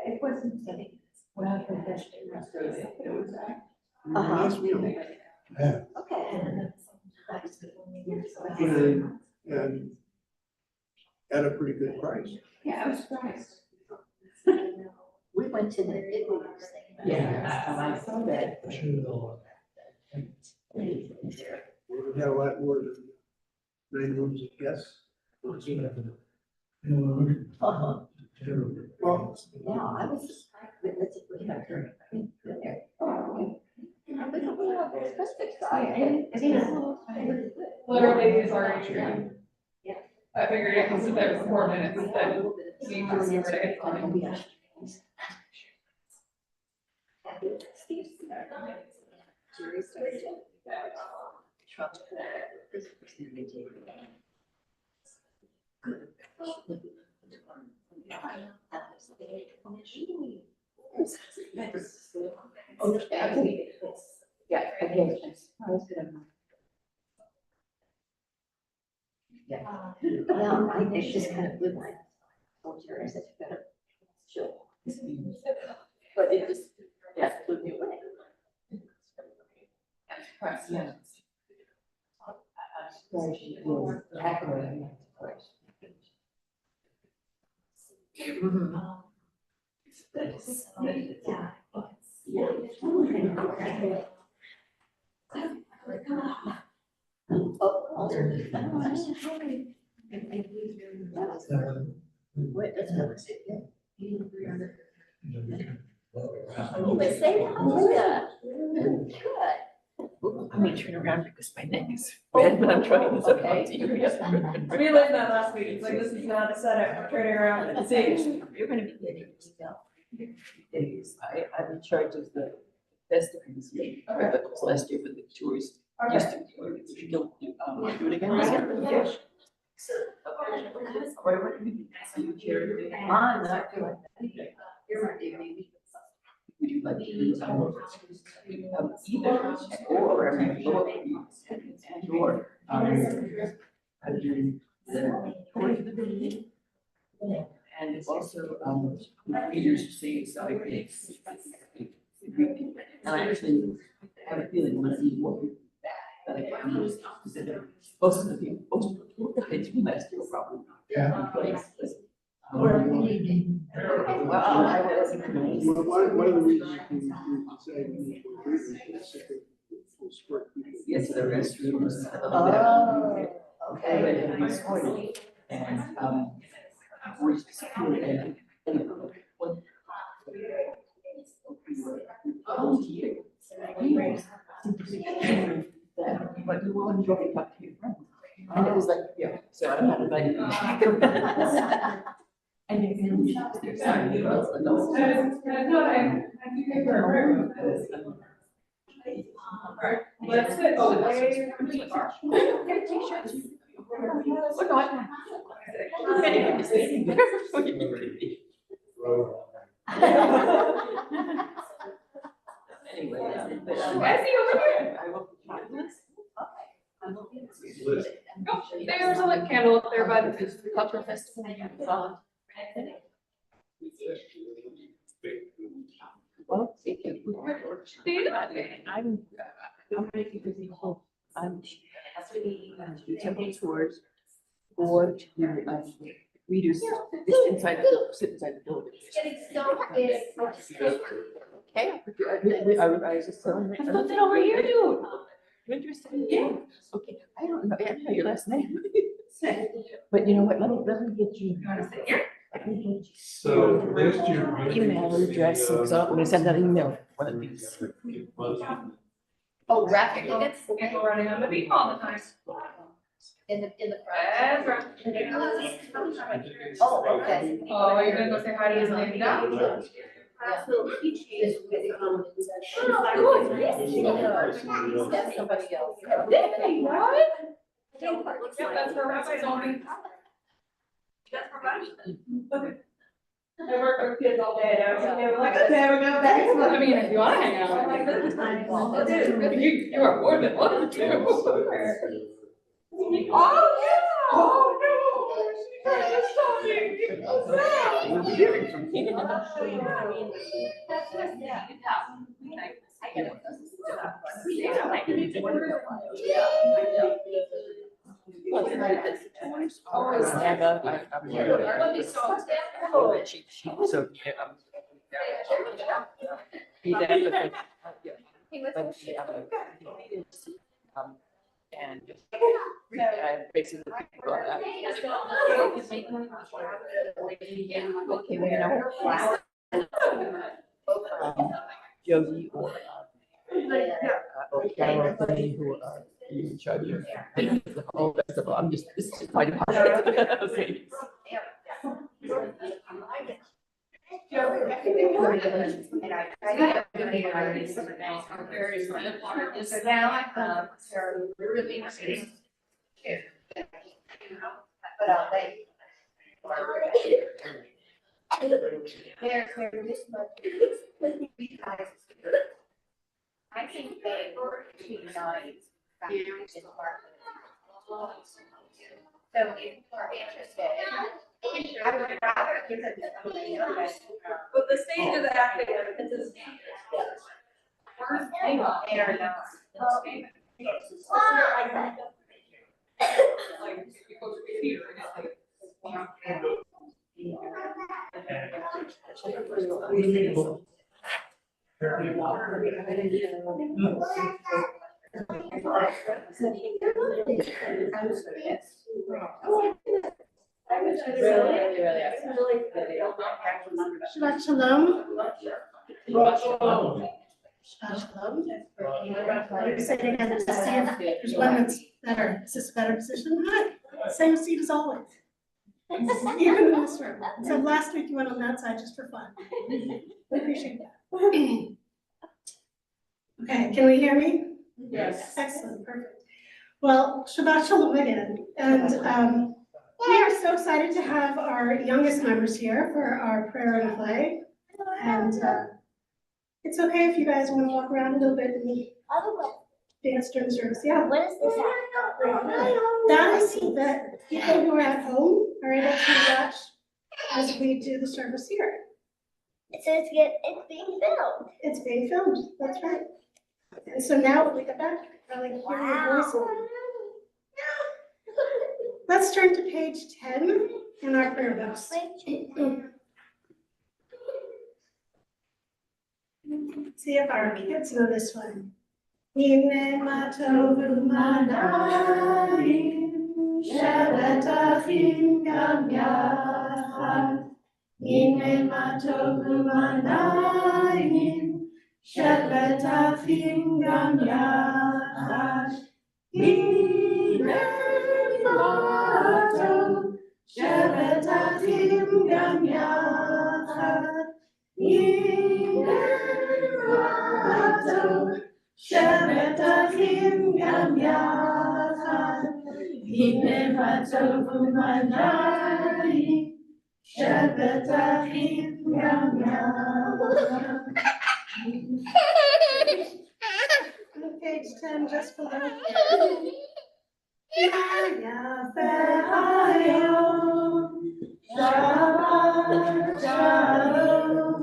It wasn't funny. Well, Nice meal. Yeah. Okay. And at a pretty good price. Yeah, I was surprised. We went to the big ones thing. Yeah, I saw that. We had a lot more than 9 rooms of guests. Uh-huh. Well, Yeah, I was surprised, but that's a great idea. Oh, yeah. But we have a specific side. Literally, it's already true. I figured it was there for 4 minutes, but need to remember to get on. Yeah, again, I was gonna. Yeah, I think just kind of blew my whole year, I said, you better chill. But it just, yeah, blew me away. Yeah. Sorry, she was accurate. Wait, that's what I said, yeah. Oh, but say that. Good. Let me turn around because my neck is red when I'm trying to talk to you. We learned that last week, it's like, this is not a setup, turning around and see. You're gonna be getting an email. I'm in charge of the festivals, last year for the tours. Used to, if you don't do it again. Yeah. I'm not doing that. Would you like to do either or and also readers who say exotic things. And I actually have a feeling when I see more people that I can use, most of the people, most of the people that I do last year probably. Yeah. Well, I wasn't. One of the reasons we decided to use one reason is to squirt people. Yes, the restrooms. Oh, okay. This morning, and, we just, and, one. But you want to go and talk to your friend. And it was like, yeah, so I'm not invited. And you can, there's something else, adults. No, I think they were. Alright, let's get away from the bar. Oh, no, I can't. I'm getting it, it's waiting there. Anyway, but, I see over here. I will try this. Oh, there's a lit candle up there by the cultural festival. Well, thank you. See? I'm making busy whole, I'm to temple tours or to readers, just inside the, sit inside the building. Okay. I was just telling. There's nothing over here, dude. You interested? Yeah. Okay, I don't know, I don't know your last name. But you know what, let me get you. Let me get you. So last year. Email address, so I'm gonna send that email, one of these. Oh, rapid tickets? People running on the beat all the time. In the That's right. Oh, okay. Oh, you're gonna go say hi to his name now? That's somebody else. Hey, what? Yep, that's for Rabbi Tony. That's for Rabbi. I work with kids all day, they were like, okay, we're going back. I mean, if you wanna hang out, I'm like, this is fine. You are more than welcome to. Oh, yeah, oh, no. hearing from here. Always have I'm so. Be there with it. But and basically people Josie or Carol, who are in charge of the whole festival. I'm just, this is my department. Okay. So now I come, so we're really excited. But they. They're this much. I think they were nice. So if you are interested, I would rather give it to somebody else. But the stage is active, it's a. They are not. Like, people should be here, and it's like. Shabbat shalom. Shabbat shalom. You say it again, just to see if there's one that's better. Is this a better position? Hi, same seat as always. Even in this room. So last week you went on that side just for fun. We appreciate that. Okay, can we hear me? Yes. Excellent, perfect. Well, Shabbat shalom again. And we are so excited to have our youngest members here for our prayer and play. And it's okay if you guys want to walk around a little bit and dance during the service. Yeah. What is this at? That is that people who are at home are able to watch as we do the service here. It says it's being filmed. It's being filmed, that's right. And so now when we get back, I like hear your voice. Let's turn to page 10 in our prayer books. See if our kids know this one. Hine matovu manayim, shevet achim gam yachad. Hine matovu manayim, shevet achim gam yachad. Hine matov, shevet achim gam yachad. Hine matov, shevet achim gam yachad. Hine matov u'manayim, shevet achim gam yachad. On page 10, just below here. Yafe hayom, Shabbat shalom.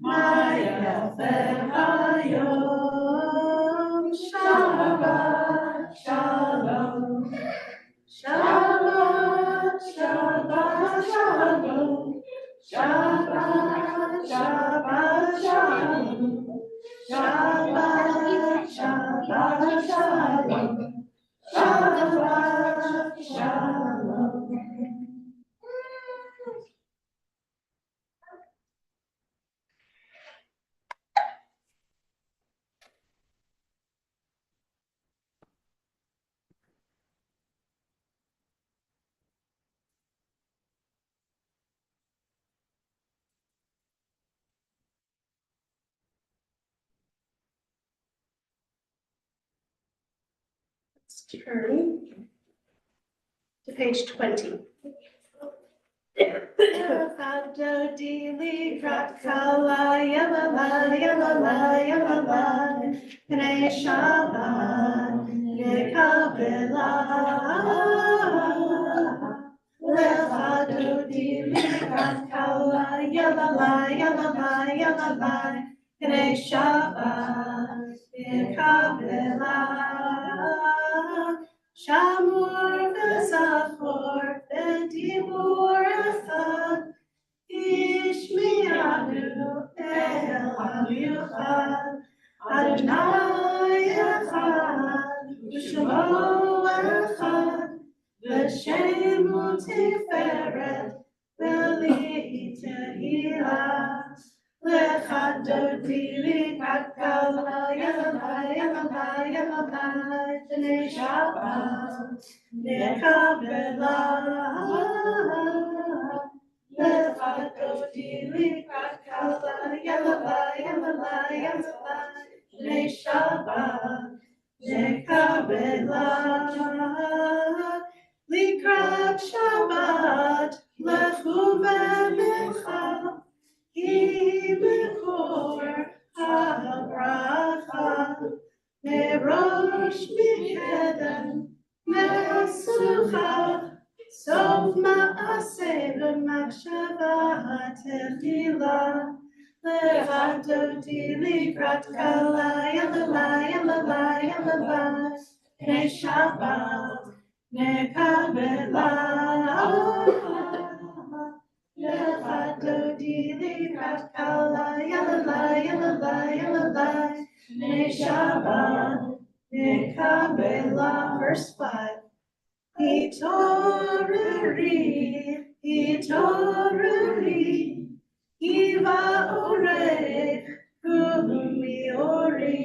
Yafe hayom, Shabbat shalom. Shabbat, Shabbat shalom. Shabbat, Shabbat shalom. Shabbat, Shabbat shalom. Shabbat shalom. Let's turn to page 20. Avado dili kratkala yalala yalala yalala Pnei Shabbat nekavela Levado dili kratkala Knei Shabbat Yekabela Shamor v'Zachor v'Dibur Echad Ishmianu El Amichad Adonai Echad V'Shemo Echad V'Shemu Tiferet V'Li Tehillah L'chadoti l'kakala yalala B'nei Shabbat Nekabela L'chadoti l'kakala yalala B'nei Shabbat Nekabela Likrat Shabbat Lechu v'micha Ibekor habracha merosh mikedem mesucha sof maaseh v'machshava tefila levadoti likrat kala yalala B'nei Shabbat nekabela L'chadodi likrat kala yalala B'nei Shabbat nekabela. Verse 5. Hitoreri, Iva orech, Umi uri,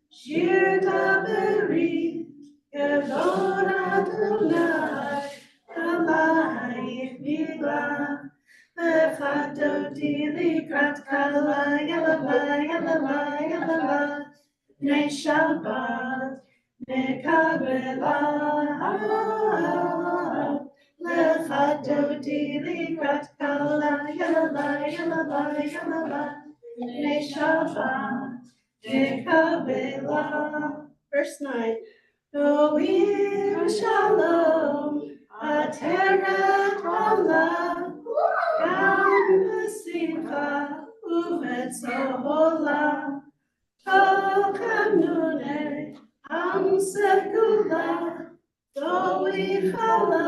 Shir daberi, Kevod Adonai, Alayich Mila, L'chadoti likrat kala yalala B'nei Shabbat nekabela L'chadoti likrat kala yalala B'nei Shabbat nekabela. Verse 9. Go'im shalom ateret olam gam v'simcha u'vetzola Tochem nunei am segula Go'ichala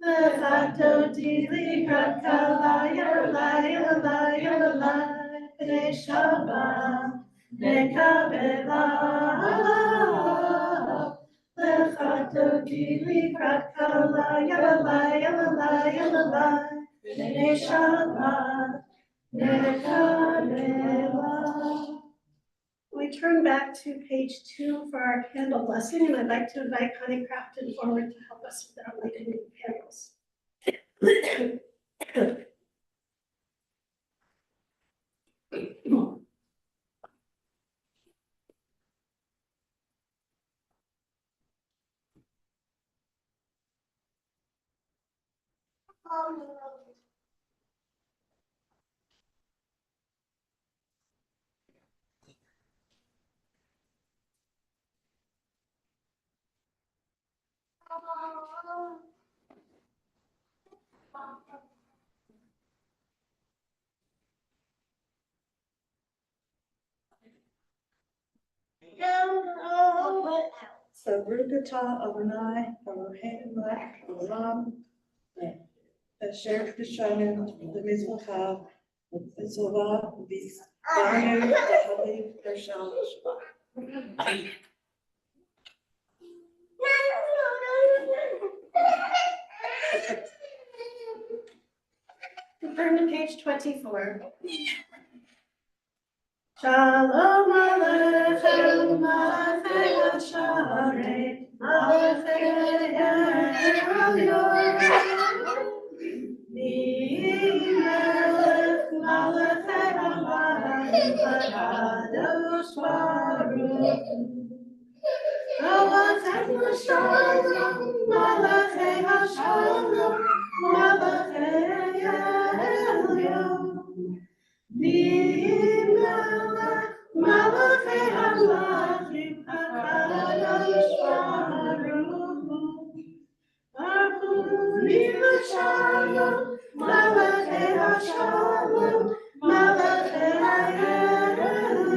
L'chadoti likrat kala yalala B'nei Shabbat nekabela L'chadoti likrat kala yalala B'nei Shabbat nekabela. We turn back to page 2 for our candle blessing, and I'd like to invite Connie Crafton forward to help us with our lighting candles. Sarugata Adonai Eloheinu melech haolam asher k'dashanu lemizbecha v'tzova v'zanu v'halim Gershon Shabbat. Turn to page 24. Shalom Aleichem, Malachei Hasharet, Malachei Elyon, Melech Malachei Hamayim, Kadosh Baruch Hu. Malachei Shalom, Malachei Hashalom, Malachei Elyon. Malachei Hamachim, Hakadosh Baruch Hu. Shalom, Malachei HaShalom, Malachei HaElyon.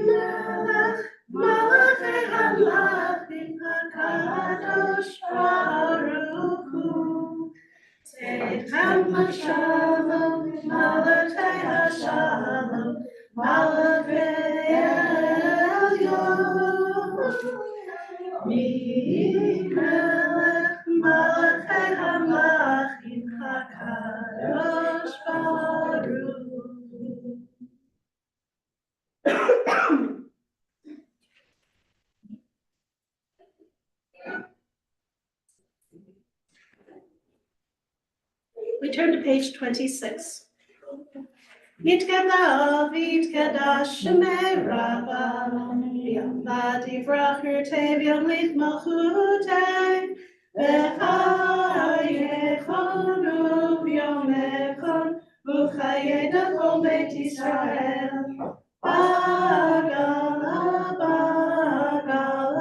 Melech, Malachei HaMelachim HaKadosh Baruch Hu. Teichem HaShalom, Malachei HaShalom, Malachei Elyon. Melech, Malachei HaMelachim HaKadosh Baruch Hu. We turn to page 26. Yitkeda v'yitkeda shemei Rabba, v'yamad yivrach yirtei v'yamlich malchutei, v'chayechonu v'yomechon, v'chayeda kol beit Yisrael. Bagala, bagala,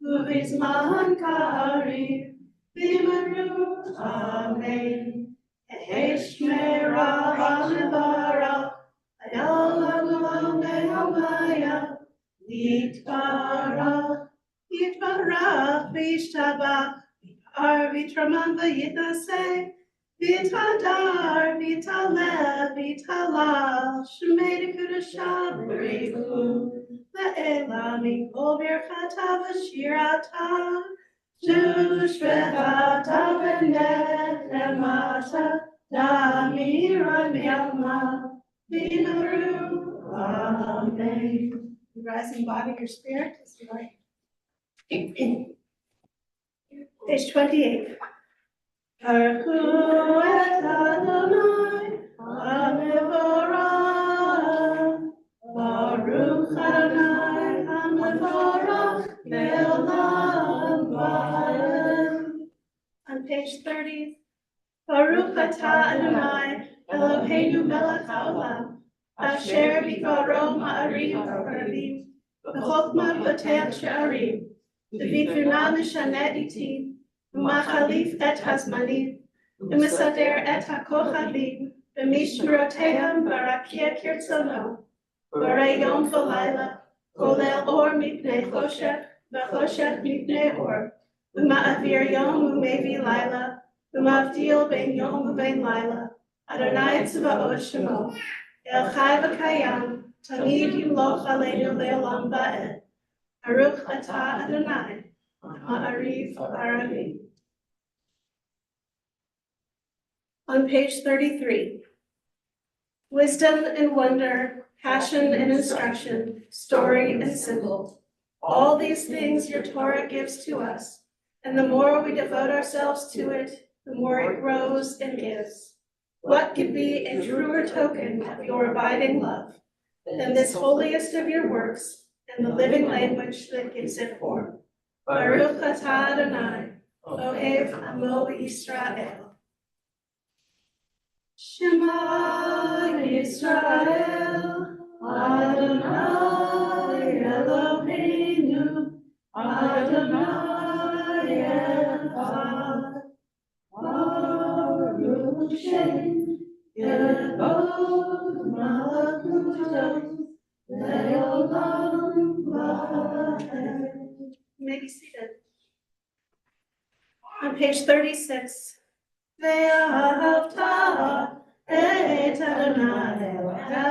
v'vizman kariv, v'yimaru, amen. Heshmera Hamivara, Ayalam Nehamaya, Yitvara, Yitvara, Vishtaba, Arvitraman Vayitase, Vitadar, Vitale, Vitala, Shemedi Kudashab, Rehu, Le'elami, Ovir Chatav, Shirata, Shushvehata, Venemata, Damira Miyama, Vimaru, Amen. Rising body, your spirit is right. Page 28. Baruch et Adonai, Hamevorach. Baruch Adonai, Hamevorach, Le'olam va'ed. On page 30. Baruch atah Adonai, Eloheinu melech haolam, asher bidvaro ma'arim v'arvim, v'chokma potech she'arim, v'vitvuna mishanet itim, v'machalif et hazmanim, v'mesader et hakochavim, v'mishmeroteim barakia kirtzono, v'rei yom v'layla, kolel or mipnei choshech, v'choshech mipnei or, v'ma'avir yom u'mevi layla, V'mavdil ben yom u'ben layla, Adonai tzvaot shemo, El chai v'kayam, Tamid yimloch aleinu le'olam va'ed. Baruch atah Adonai, Ha'ariv ha'aravim. On page 33. Wisdom and wonder, passion and instruction, story and symbol. All these things your Torah gives to us, and the more we devote ourselves to it, the more it grows and gives. What could be a truer token of your abiding love than this holiest of your works and the living language that gives it form? Baruch atah Adonai, Ohev Amo Yisrael. Shema Yisrael, Adonai Eloheinu, Adonai Echad. Baruch Shem Yevod Malakuto Le'olam va'ed. You may be seated. On page 36. Ve'ahavta et Adonai Elohecha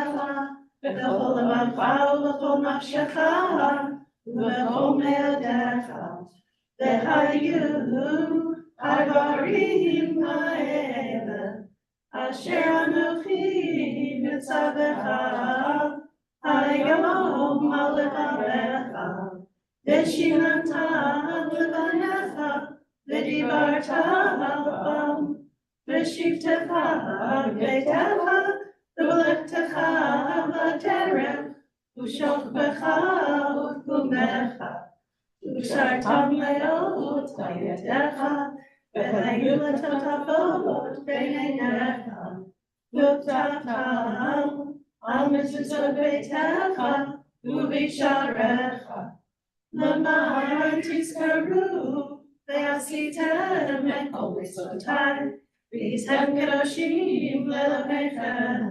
v'chol levavecha v'chol nafshecha v'chol me'odecha v'hayu Ha'varim ha'ele asher anochi mitzavecha hayom alevavecha v'shinata levanecha v'dibarta bam v'shivtecha v'beitecha v'lechtecha v'terech v'shokbecha v'kumecha v'shartam leot v'yedecha v'hayu l'totavot b'neinecha v'tacham al mezuzot beitecha v'visharecha l'man tizkaru ועשיתם את כל מצוותיי, והייתם קדושים לאלוהיכם.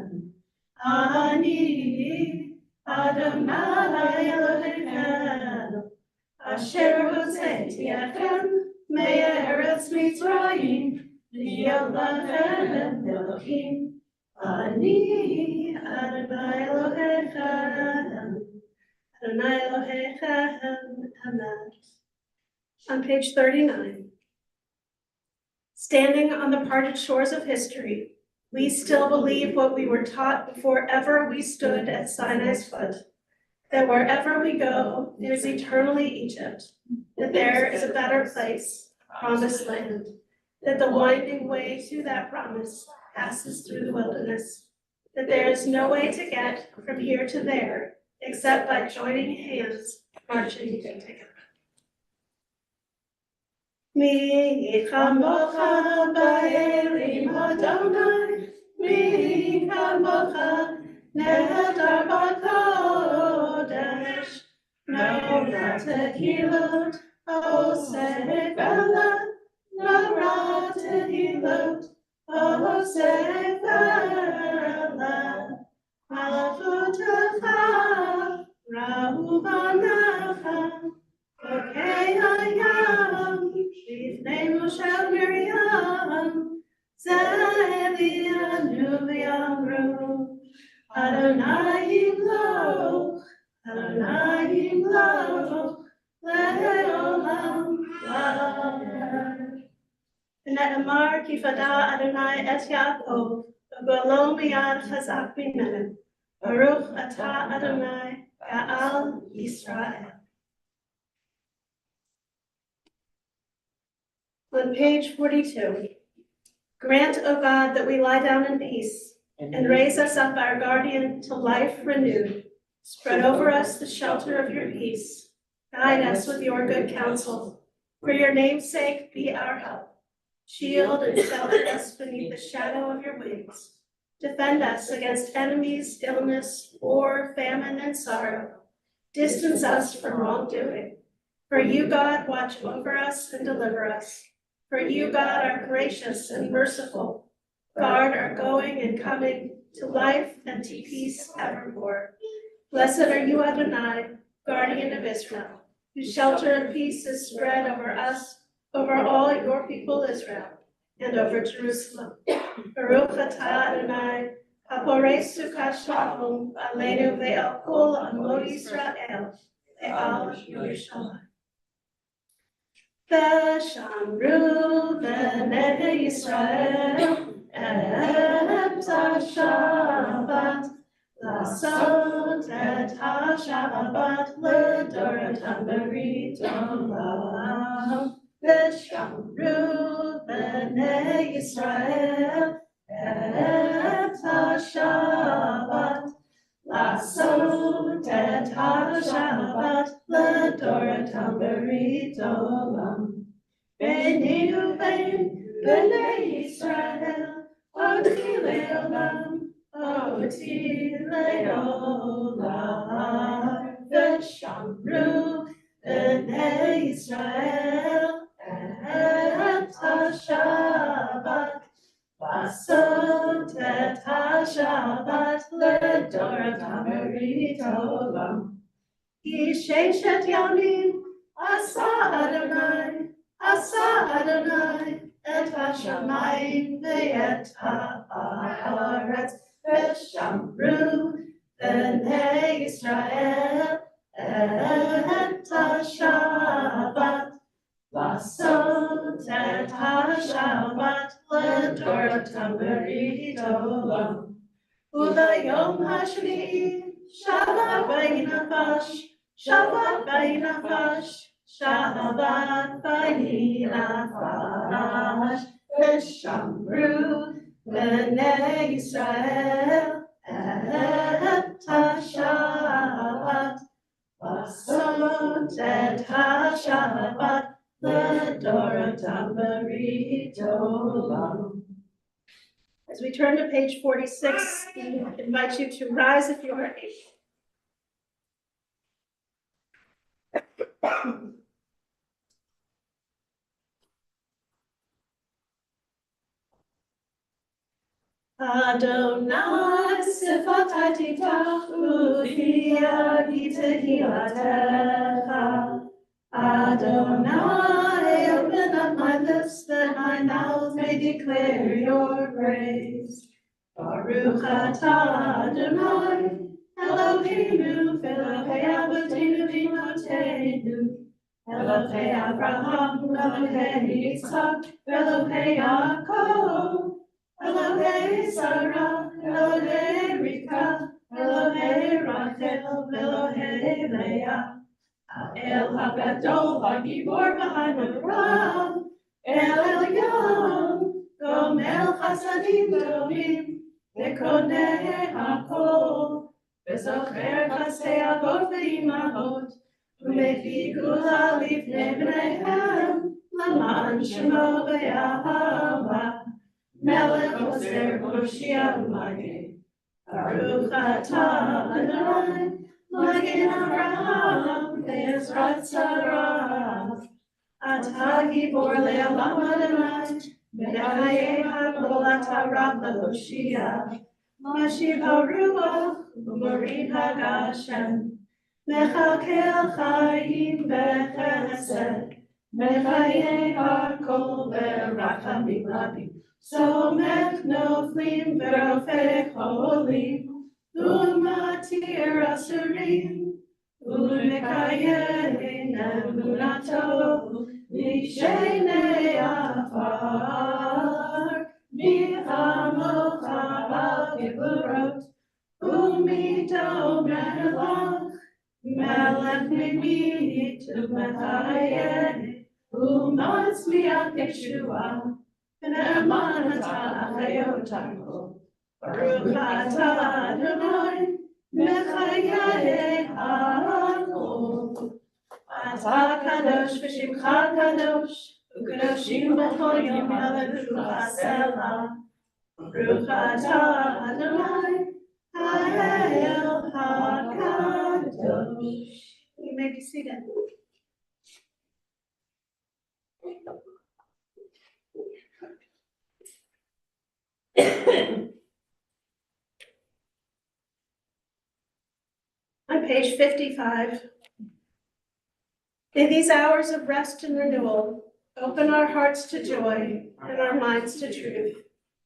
אני אדוני אלוהיכם, אשר הוצאתי אתכם מארץ מצרים, להיות לכם אלוהים. אני אדוני אלוהיכם, אדוני אלוהיכם, amen. On page 39. Standing on the parted shores of history, we still believe what we were taught before ever we stood at Sinai's foot, that wherever we go, it is eternally Egypt, that there is a better place, promised land, that the winding way to that promise passes through the wilderness, that there is no way to get from here to there except by joining hands, marching together. Mi chamocha ba'elim Adonai, mi chamocha nehedar b'kodesh, no ratehilot oseh vela, no ratehilot oseh vela, malachutecha ra'u b'necha, okay hayam, b'fnei Moshe Miriam, zelianu v'yamru, Adonai yimloch, Adonai yimloch, le'olam v'ad. V'ne'emar ki fada Adonai et Yaakov, v'golo miyad chazak b'menu, Baruch atah Adonai, Ga'al Yisrael. On page 42, grant, O God, that we lie down in peace, and raise us up our guardian to life renewed. Spread over us the shelter of your peace. Guide us with your good counsel. For your name's sake, be our help. Shield and shelter us beneath the shadow of your wings. Defend us against enemies, illness, war, famine, and sorrow. Distance us from wrongdoing. For you, God, watch over us and deliver us. For you, God, are gracious and merciful. Guard our going and coming to life and to peace evermore. Blessed are you, Adonai, guardian of Israel, whose shelter of peace is spread over us, over all your people Israel, and over Jerusalem. Baruch atah Adonai, haporei sukkah shalom, aleinu ve'al kol amot Yisrael, ve'al Yerushalayim. V'shamru b'nei Yisrael et ha-Shabbat, לעשות את השבת לדורות בריתם, ושמרו בני ישראל את השבת, לעשות את השבת לדורות בריתם. ביני ובין בני ישראל אותי לעולם, אותי לעולם, ושמרו בני ישראל את השבת, לעשות את השבת לדורות ברית העולם. כי ששת ימים עשה אדוני את השמיים ואת הארץ, ושמרו בני ישראל את השבת, לעשות את השבת לדורות ברית העולם. וביום השביעי שבת ויהי נפש, שבת ויהי נפש, שבת ויהי נפש, ושמרו בני ישראל את השבת, לעשות את השבת לדורות ברית העולם. As we turn to page 46, we invite you to rise if you are able. Adonai sifatai tiftach ufi yagi tehilatecha. Adonai, open up my lips that my mouth may declare your praise. Baruch atah Adonai, Eloheinu, Elohei Avotenu v'Imotenu, Elohei Abraham, Elohei Yitzchak, Elohei Yaakov, Elohei Sarah, Elohei Rivka, Elohei Rachel, Elohei Leah. El HaGadol, HaGibor, HaNorah, El Elyon, Gomel Chasadim Tovim, Vekoneh HaKol, Vezocher Chasei Avot Ve'imahot, Umevi Gula Lifnei Bneihem, Laman Shemo V'Yahava, Melech Ozer Hoshia U'Magin, Baruch Atah Adonai, Magin Avraham, Ezrat Sarah, Atah Gibor Le'olam Adonai, B'nei HaKol Atah Rav L'Hoshia, Mashiv HaRuach, U'Moriv HaGashem, Mechalkel Chaim B'Chesed, Mechayei HaKol B'Rachamim Rabim, Somech Noflim V'Rofei Cholim, Umatir Asurim, Umekayin Emunato, Mishenei Afar, Michamocha Al-Geburot, Umito Melech, Melech Mimit Umekayin, Umatzliach Yeshua, V'ne'eman Atah Hayotako. Baruch atah Adonai, mechayei ha'akol. Atah kadosh v'shimcha kadosh, u'kadoshim b'chol yom ha'levucha selah. Baruch atah Adonai, ha'el ha'kadosh. You may be seated. On page 55, in these hours of rest and renewal, open our hearts to joy and our minds to truth.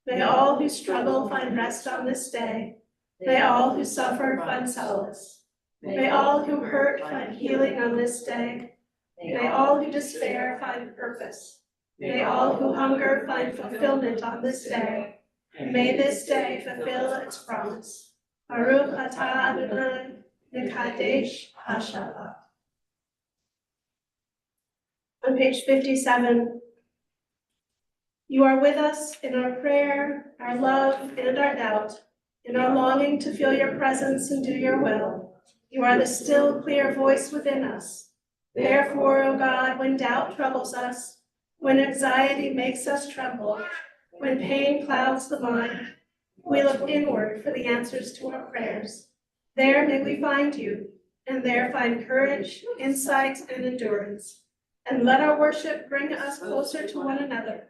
May all who struggle find rest on this day. May all who suffer find solace. May all who hurt find healing on this day. May all who despair find purpose. May all who hunger find fulfillment on this day. And may this day fulfill its promise. Baruch atah Adonai, Nekadesh HaShabbat. On page 57, you are with us in our prayer, our love, and our doubt, in our longing to feel your presence and do your will. You are the still, clear voice within us. Therefore, O God, when doubt troubles us, when anxiety makes us tremble, when pain clouds the mind, we look inward for the answers to our prayers. There may we find you, and there find courage, insight, and endurance. And let our worship bring us closer to one another,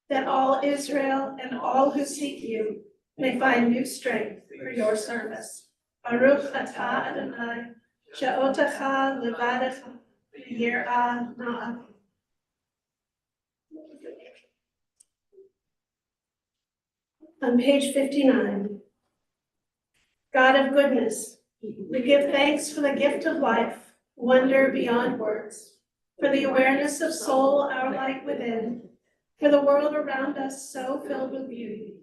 that all Israel and all who seek you may find new strength for your service. Baruch atah Adonai, she'otecha levadecha v'yirah na'ach. On page 59, God of goodness, we give thanks for the gift of life, wonder beyond words, for the awareness of soul, our light within, for the world around us so filled with beauty,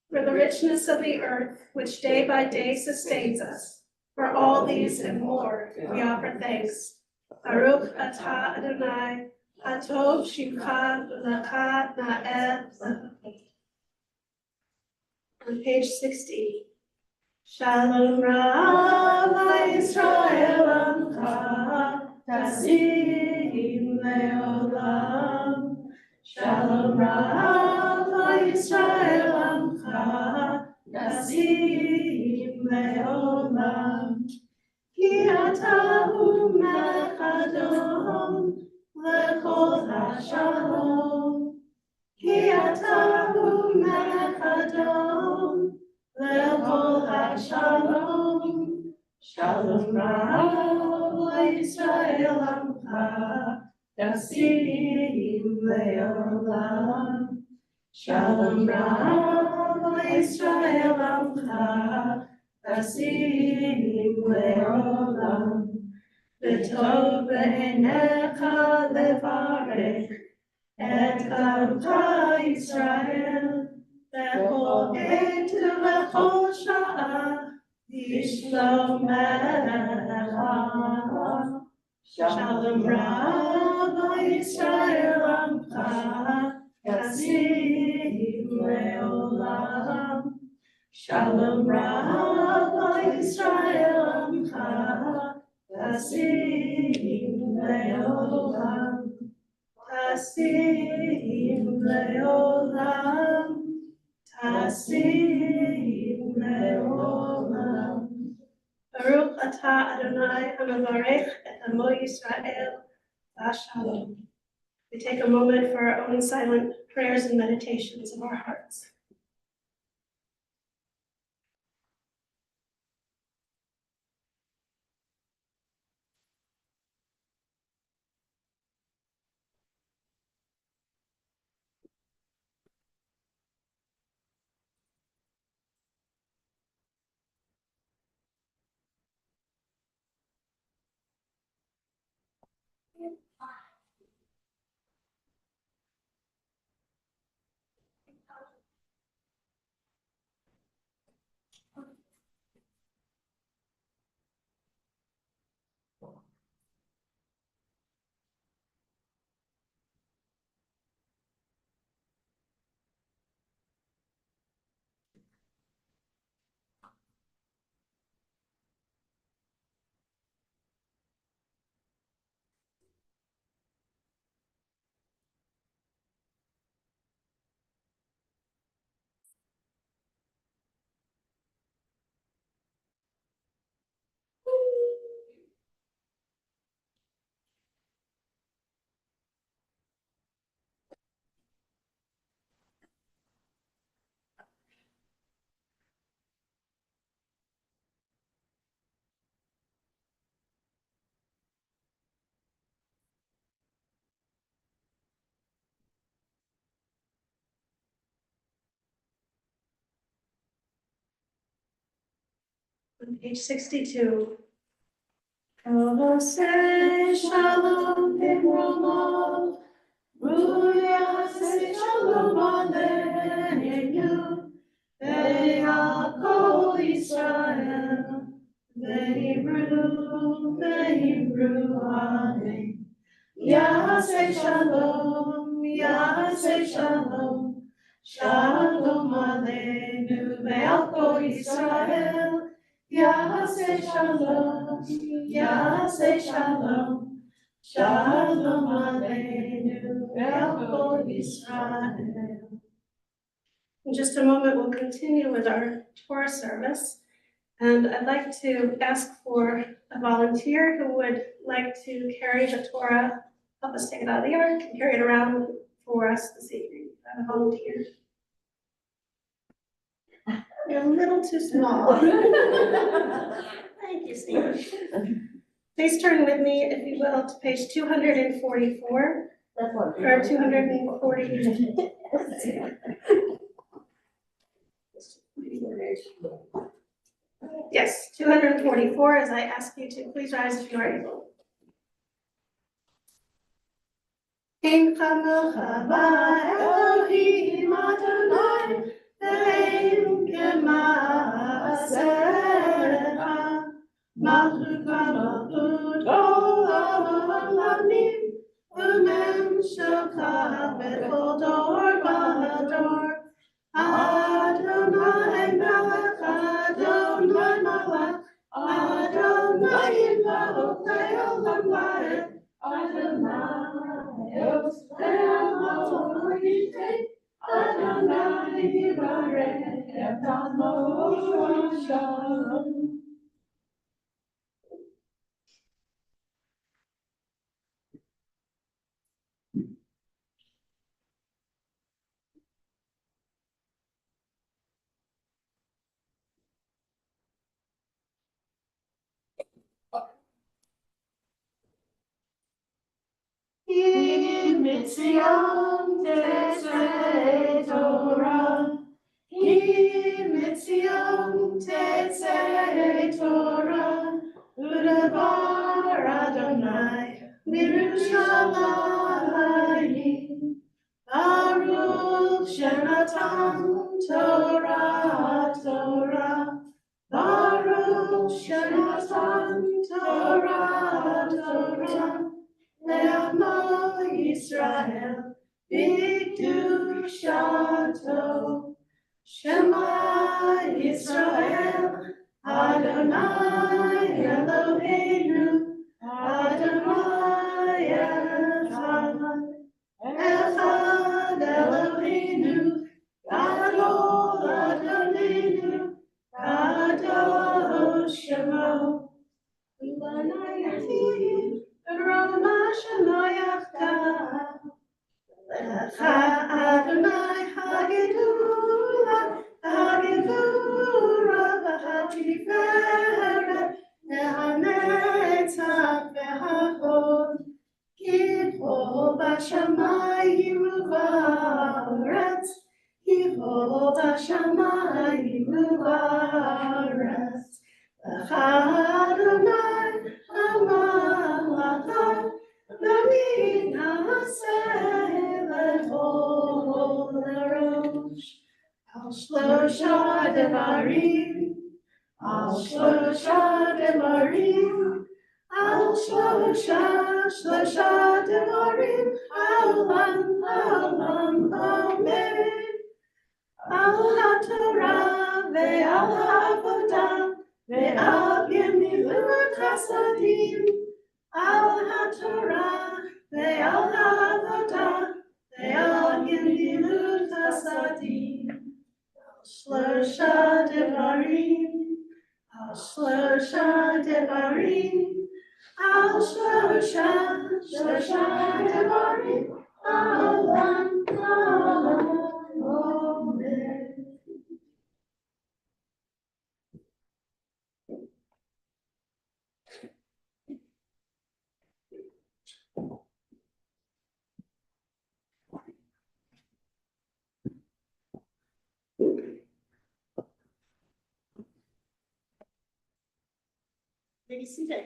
for the richness of the earth, which day by day sustains us. For all these and more, we offer thanks. Baruch atah Adonai, hatov shimcha v'lecha na'eh. On page 60. Shalom Rav Yisrael Amcha, Tasim Leolam. Shalom Rav Yisrael Amcha, Tasim Leolam. Ki atahu melech Adon, lechol hashalom. Ki atahu melech Adon, Shalom, Shalom Rava Yisrael Amcha, Yasim Leolam. Shalom Rava Yisrael Amcha, Yasim Leolam. V'tov be'enecha levarech et Amcha Yisrael, bechol עת ובכל שעה. Yishlomecha. Shalom Rabba Yisrael Amcha, Yasim Leolam. Shalom Rabba Yisrael Amcha, Yasim Leolam. Yasim Leolam. Yasim Leolam. Baruch atah Adonai hamavarech et amo Yisrael v'shalom. We take a moment for our own silent prayers and meditations of our hearts. On page 62. Say shalom b'romo, Ruya say shalom aleinu, ve'yakol Yisrael, ve'ibru amen. Yaseh shalom, shalom aleinu ve'al kol Yisrael. Yaseh shalom, shalom aleinu ve'al kol Yisrael. In just a moment, we'll continue with our Torah service. And I'd like to ask for a volunteer who would like to carry the Torah, help us take it out of the ark, and carry it around for us this evening. I have a volunteer. You're a little too small. Thank you, Steve. Please turn with me, if you will, to page 244, or 240. Yes, 244, as I ask you to please rise if you are able. Ein chamocha ba'Elohim Adonai, ve'ein k'ma'asecha, malchuka malchut olamim, u'memshocha b'chol dor v'dor. Adonai melech, Adonai malach, Adonai yimlach le'olam va'ed. Adonai Adonai Yivarech et Amo Shalom. mitzion tetzei Torah. Ki mitzion tetzei Torah. Udevar Adonai Birushalayim. Baruch Shenatan Torah Torah. Baruch Shenatan Torah Torah. Le'amo Yisrael b'kedushato. Shema Yisrael Adonai Eloheinu Adonai Echad. Echad Eloheinu Gadol Adonenu Kadosh Shemo. Ulanayachim Roma Shemayachta. Lecha Adonai Hagedula Hagedura V'Hatiferet Nehanetzach V'Hahod. Kiho b'shamayim u'ba'aretz, Kiho b'shamayim u'ba'aretz. Lecha Adonai ha'malacha, V'min ha'aseh lecho l'rosh. Al shlosha devarim, Al shlosha devarim, Al shlosha devarim, Ha'olam, ha'olam, amen. Al ha'torah ve'al ha'avodah, ve'al gemilut hasadim. Al ha'torah ve'al ha'avodah, ve'al gemilut hasadim. Al shlosha devarim, Al shlosha devarim, Al shlosha devarim, Ha'olam, ha'olam, amen. Maybe seated.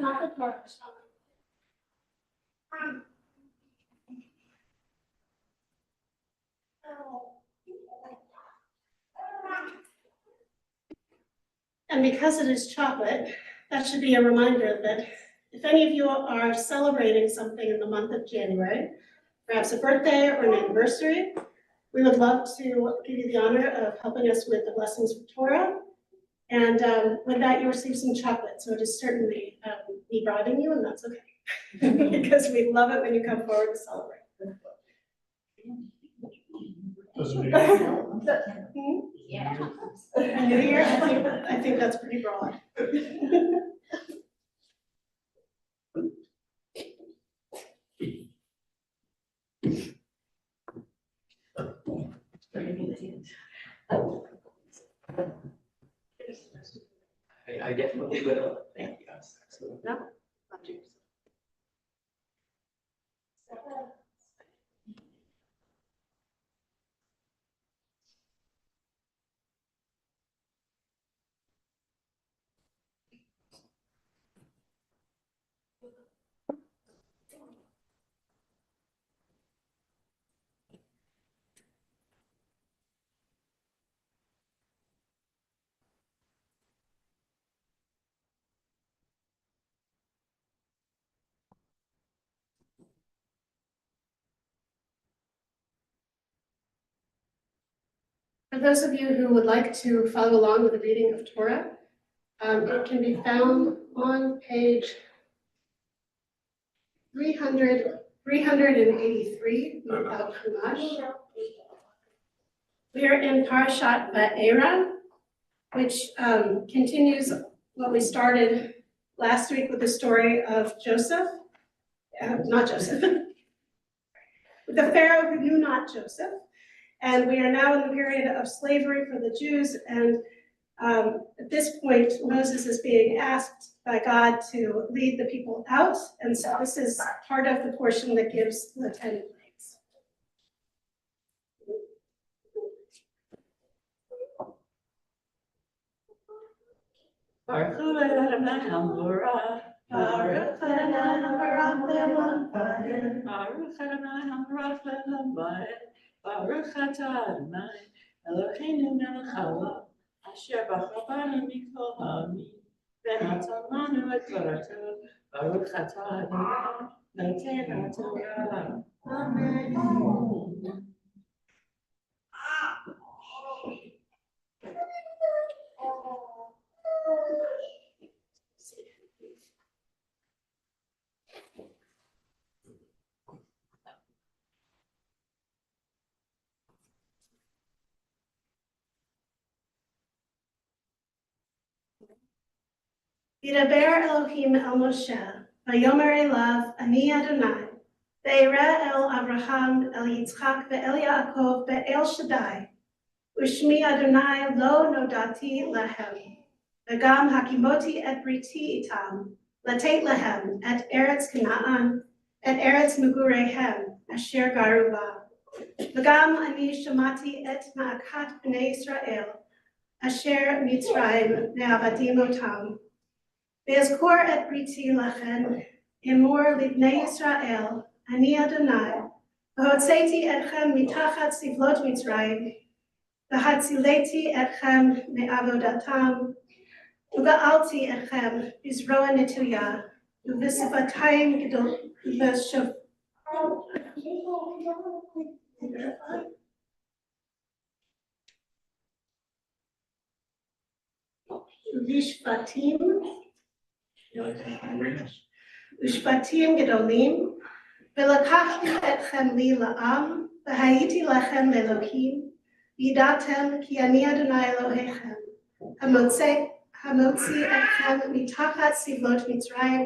Not the Torah. And because it is chocolate, that should be a reminder that if any of you are celebrating something in the month of January, perhaps a birthday or an anniversary, we would love to give you the honor of helping us with the blessings for Torah. And with that, you receive some chocolate. So it is certainly me bribing you, and that's okay. Because we love it when you come forward to celebrate. Yeah. New Year, I think that's pretty broad. I definitely will. Thank you. No, not yours. For those of you who would like to follow along with the reading of Torah, it can be found on page 300 383 without Chumash. We are in Parashat Va'era, which continues what we started last week with the story of Joseph, not Joseph, the Pharaoh who knew not Joseph. And we are now in the period of slavery for the Jews. And at this point, Moses is being asked by God to lead the people out. And so this is part of the portion that gives the 10 plagues. Baruch Adonai Hamorah, Baruch Adonai Hamorah Le'olam, Baruch Adonai Hamorah Le'olam, Baruch Atah Adonai Eloheinu melech haolam, asher bachar banu mikol ha'amim, v'natan lanu et torato, Baruch Atah Adonai noten haTorah. Amen. Yidaber Elohim el Moshe, Vayomer elav, Ani Adonai, Ve'era el Abraham, el Yitzchak, ve'el Yaakov, ve'el Shaddai, Ushmi Adonai lo nodati lahem, V'gam hakimoti et briti itam, Latet lahem et eretz Canaan, et eretz megurehem, asher garu ba. V'gam ani shamati et ma'akat b'nei Israel, asher Mitzrayim me'avadim otam. Ve'ezkor et briti lachem, emor libnei Yisrael, ani Adonai, v'hotzeti etchem mitachat sivlot Mitzrayim, v'hatzileti etchem me'avodatam, uga'alti etchem bizroa netuya, v'sifatayim gedol, v'shav. Vishvatim, Ushvatim gedolim, v'lakachti etchem li la'am, v'hayiti lachem Elohim, yidatem ki ani Adonai Elohechem, hamotzi etchem mitachat sivlot Mitzrayim,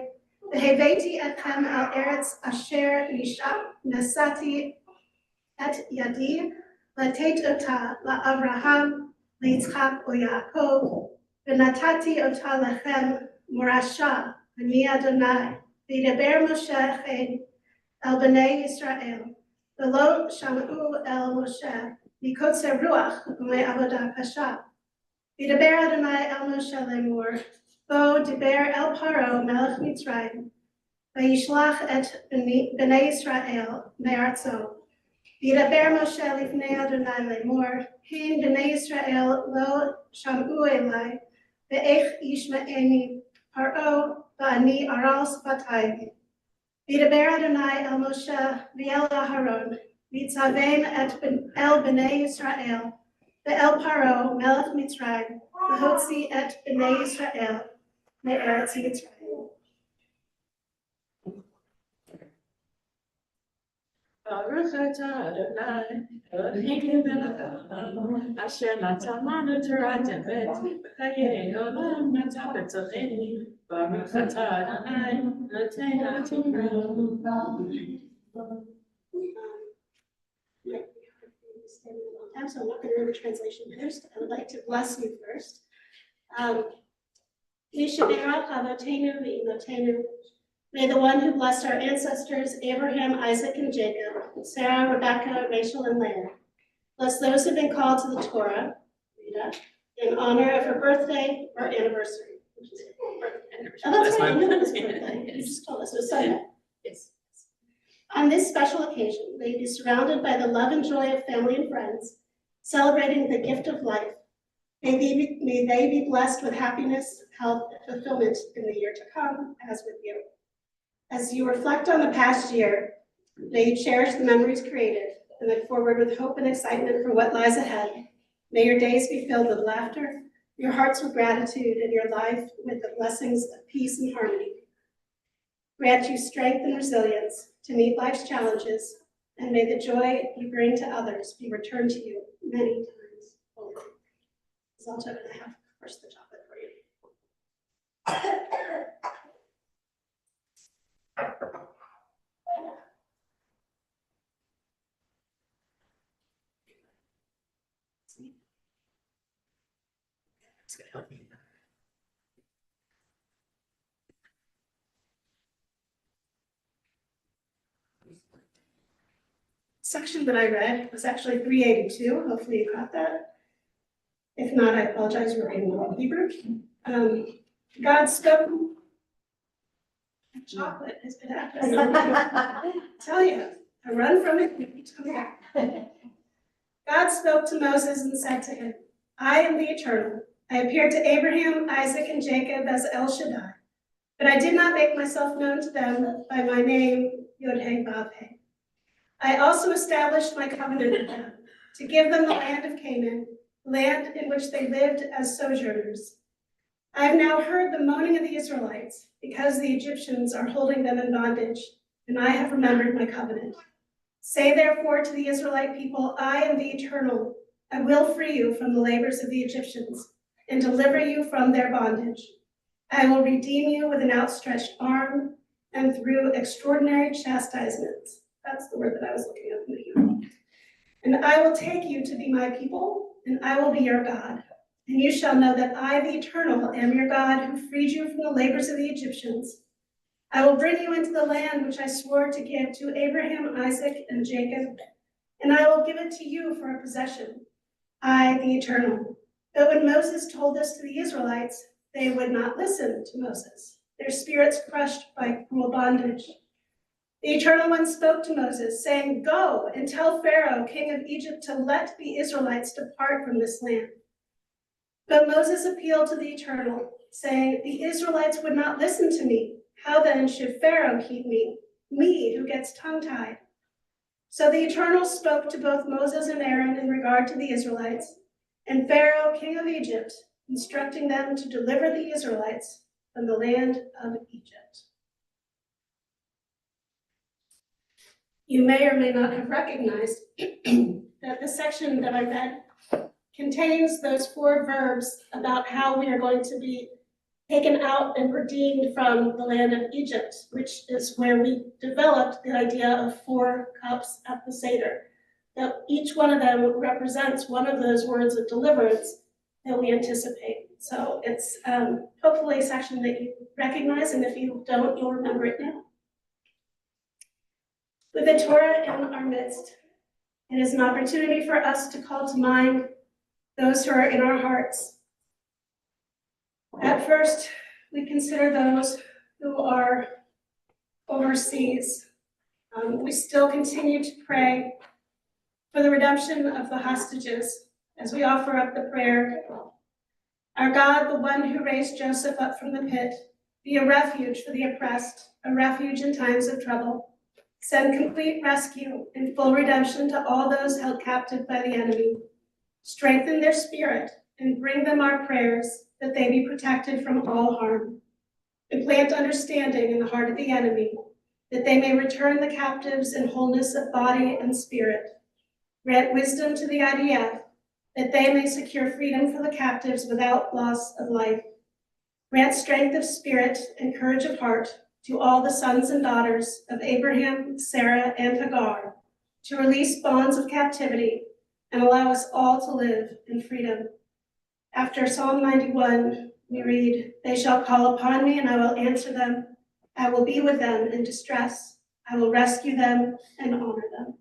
v'heveti etchem al eretz asher nasati et yadi, latet ota la'Avraham, li'Yitzchak u'Yaakov, v'natati ota lechem morasha, ani Adonai, v'yidaber Moshe chen el b'nei Yisrael, v'lo sham'u el Moshe, mikotzer ruach u'me'avodah kasha. V'yidaber Adonai el Moshe lemor, bo diber el Paro melech Mitzrayim, v'yishlach et b'nei Yisrael me'artzo. V'yidaber Moshe lifnei Adonai lemor, hein b'nei Yisrael lo sham'u elai, ve'ech yishma'eni Paro v'ani aral sfatayim. V'yidaber Adonai el Moshe v'el Aharon, v'yitzavein et el b'nei Yisrael, ve'el Paro melech Mitzrayim, v'hotzi et b'nei Yisrael me'eretz Mitzrayim. Baruch atah Adonai Eloheinu melech haolam, asher natan lanu Torah tevet, v'chayei olam natan b'tzochenu. Baruch atah Adonai noten haTorah. So I'm not going to read the translation first. I would like to bless you first. Yishaberach avotenu v'imotenu. May the one who blessed our ancestors, Abraham, Isaac, and Jacob, Sarah, Rebecca, Rachel, and Leah, bless those who've been called to the Torah, Rita, in honor of her birthday or anniversary. Oh, that's right, I know this birthday. You just told us it was Sunday. Yes. On this special occasion, may you be surrounded by the love and joy of family and friends, celebrating the gift of life. May they be blessed with happiness, health, and fulfillment in the year to come, as with you. As you reflect on the past year, may you cherish the memories created and look forward with hope and excitement for what lies ahead. May your days be filled with laughter, your hearts with gratitude, and your life with the blessings of peace and harmony. Grant you strength and resilience to meet life's challenges, and may the joy you bring to others be returned to you many times over. Zalto, and I have, of course, the chocolate for you. It's gonna help me. Section that I read was actually 382. Hopefully you caught that. If not, I apologize, we're reading all Hebrew. God spoke. Chocolate has been happening. Tell you, I run from it and it keeps coming back. God spoke to Moses and said to him, I am the Eternal. I appeared to Abraham, Isaac, and Jacob as El Shaddai, but I did not make myself known to them by my name, Yod-Heh-Vav-Heh. I also established my covenant with them to give them the land of Canaan, land in which they lived as sojourners. I have now heard the moaning of the Israelites because the Egyptians are holding them in bondage, and I have remembered my covenant. Say therefore to the Israelite people, I am the Eternal. I will free you from the labors of the Egyptians and deliver you from their bondage. I will redeem you with an outstretched arm and through extraordinary chastisements. That's the word that I was looking up in the Hebrew. And I will take you to be my people, and I will be your God. And you shall know that I, the Eternal, am your God, who freed you from the labors of the Egyptians. I will bring you into the land which I swore to give to Abraham, Isaac, and Jacob, and I will give it to you for a possession. I, the Eternal. But when Moses told this to the Israelites, they would not listen to Moses, their spirits crushed by cruel bondage. The Eternal One spoke to Moses, saying, Go and tell Pharaoh, king of Egypt, to let the Israelites depart from this land. But Moses appealed to the Eternal, saying, The Israelites would not listen to me. How then should Pharaoh keep me who gets tongue-tied? So the Eternal spoke to both Moses and Aaron in regard to the Israelites, and Pharaoh, king of Egypt, instructing them to deliver the Israelites from the land of Egypt. You may or may not have recognized that the section that I read contains those 4 verbs about how we are going to be taken out and redeemed from the land of Egypt, which is where we developed the idea of 4 cups at the Seder. That each one of them represents one of those words of deliverance that we anticipate. So it's hopefully a section that you recognize, and if you don't, you'll remember it now. With the Torah in our midst, it is an opportunity for us to call to mind those who are in our hearts. At first, we consider those who are overseas. We still continue to pray for the redemption of the hostages as we offer up the prayer. Our God, the one who raised Joseph up from the pit, be a refuge for the oppressed, a refuge in times of trouble. Send complete rescue and full redemption to all those held captive by the enemy. Strengthen their spirit and bring them our prayers, that they be protected from all harm. Implant understanding in the heart of the enemy, that they may return the captives in wholeness of body and spirit. Grant wisdom to the IDF, that they may secure freedom for the captives without loss of life. Grant strength of spirit and courage of heart to all the sons and daughters of Abraham, Sarah, and Hagar, to release bonds of captivity and allow us all to live in freedom. After Psalm 91, we read, They shall call upon me and I will answer them. I will be with them in distress. I will rescue them and honor them.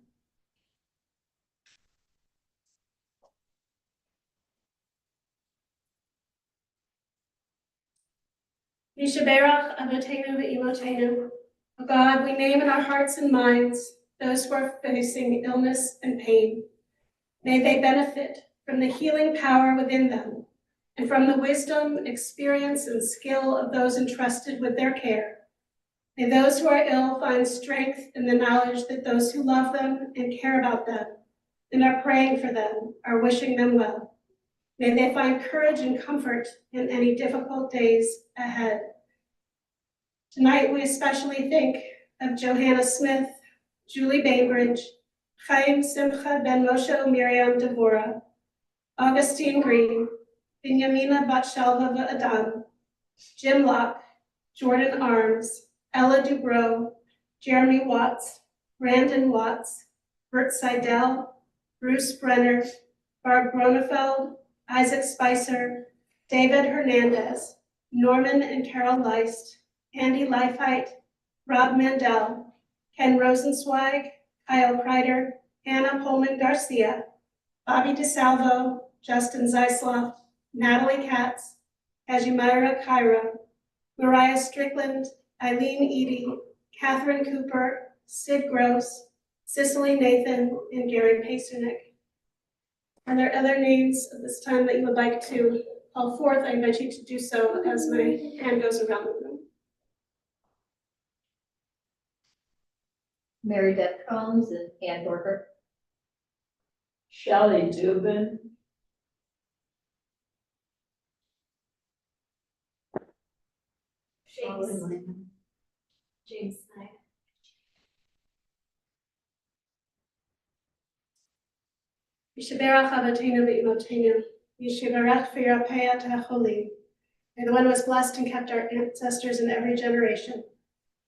Yishaberach Avotenu ve'imotenu. O God, we name in our hearts and minds those who are facing illness and pain. May they benefit from the healing power within them and from the wisdom, experience, and skill of those entrusted with their care. May those who are ill find strength in the knowledge that those who love them and care about them and are praying for them are wishing them well. May they find courage and comfort in any difficult days ahead. Tonight, we especially think of Johanna Smith, Julie Bainbridge, Chaim Simcha ben Moshe Miriam Devorah, Augustine Green, Binyamina Batshalva Adam, Jim Locke, Jordan Arms, Ella Dubrow, Jeremy Watts, Brandon Watts, Bert Seidel, Bruce Brenner, Barb Gronefeld, Isaac Spicer, David Hernandez, Norman and Carol Leist, Andy Leifheit, Rob Mandel, Ken Rosenzweig, Kyle Kreider, Anna Pullman Garcia, Bobby DeSalvo, Justin Zeisloff, Natalie Katz, Ajimira Cairo, Mariah Strickland, Eileen Eady, Catherine Cooper, Sid Gross, Cicely Nathan, and Gary Pasternak. Are there other names at this time that you would like to call forth? I invite you to do so as my hand goes around the room. Mary Beth Combs and Ann Dorfer. Shelley Dubin. James Snyder. Yishaberach Avotenu V'Imotenu, Yishaberach V'Yirapeh HaCholim. May the one who has blessed and kept our ancestors in every generation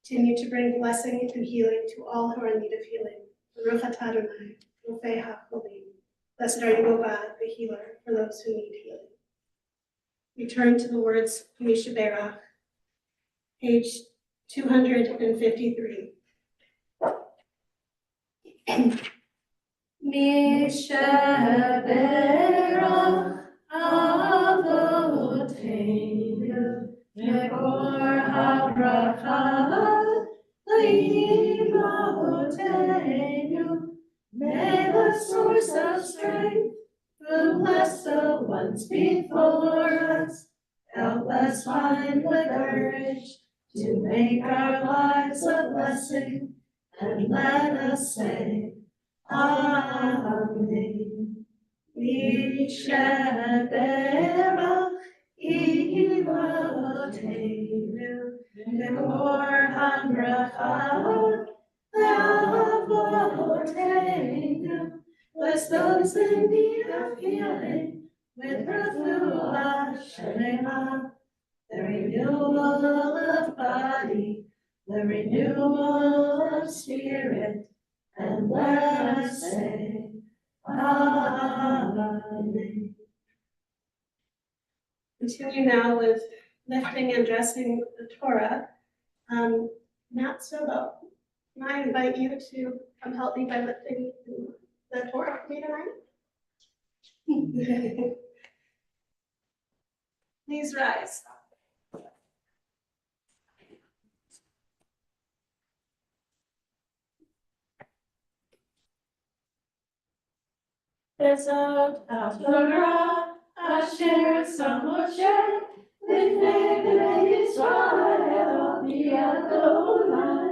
continue to bring blessing and healing to all who are in need of healing. Baruch atah Adonai, Rofei HaCholim. Blessed are you, O God, the healer, for those who need healing. We turn to the words of Yishaberach, page 253. Mishaberach Avotenu Mekor HaBracha L'Imotenu. May the source of strength who bless the ones before us help us find the courage to make our lives a blessing, and let us say Amen. Yishaberach Imotenu Mekor HaBracha L'Avotenu. Bless those in need of healing with refuah shlema, the renewal of body, the renewal of spirit, and let us say Amen. Continue now with lifting and dressing the Torah. Matt Sobo, can I invite you to come help me by lifting the Torah for me tonight? Please rise. Bezot HaTorah Asher Sam Moshe Lifnei Bnei Yisrael B'yad Adonai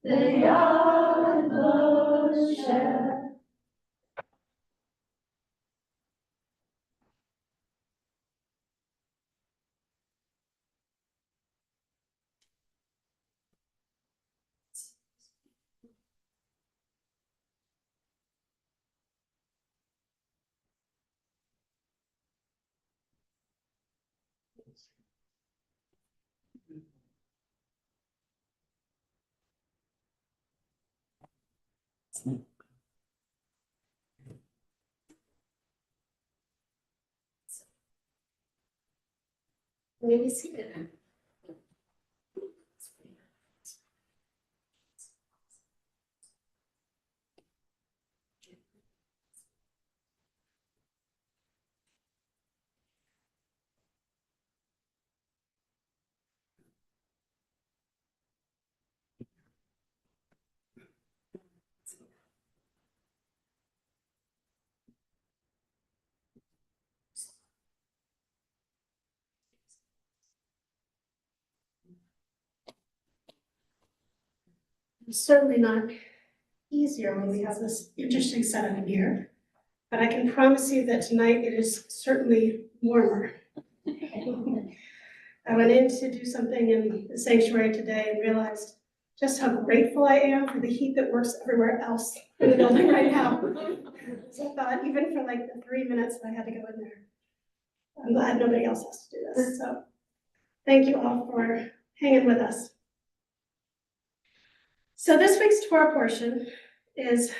B'yad Moshe. Maybe seated. It's certainly not easier when we have this interesting setup here, but I can promise you that tonight it is certainly warmer. I went in to do something in the sanctuary today and realized just how grateful I am for the heat that works everywhere else in the building right now. So I thought, even for like the 3 minutes that I had to go in there, I'm glad nobody else has to do this, so thank you all for hanging with us. So this week's Torah portion is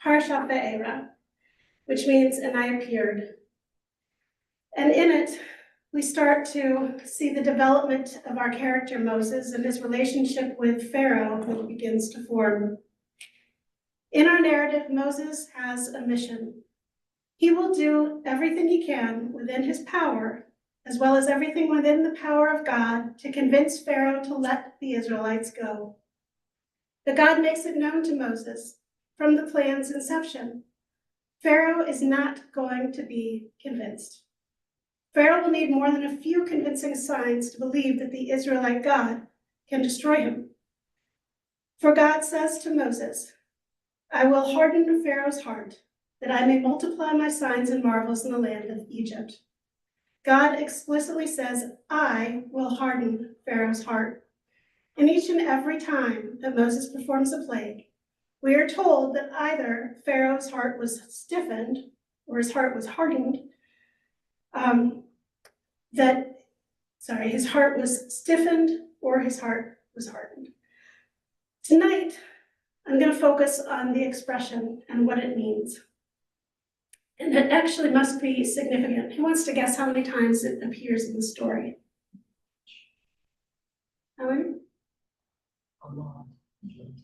Parashat Ve'era, which means, and I appeared. And in it, we start to see the development of our character Moses and his relationship with Pharaoh that begins to form. In our narrative, Moses has a mission. He will do everything he can within his power, as well as everything within the power of God, to convince Pharaoh to let the Israelites go. But God makes it known to Moses from the plan's inception. Pharaoh is not going to be convinced. Pharaoh will need more than a few convincing signs to believe that the Israelite God can destroy him. For God says to Moses, I will harden Pharaoh's heart, that I may multiply my signs and marvels in the land of Egypt. God explicitly says, I will harden Pharaoh's heart. And each and every time that Moses performs a plague, we are told that either Pharaoh's heart was stiffened or his heart was hardened, his heart was stiffened or his heart was hardened. Tonight, I'm going to focus on the expression and what it means. And it actually must be significant. Who wants to guess how many times it appears in the story? How many? A lot.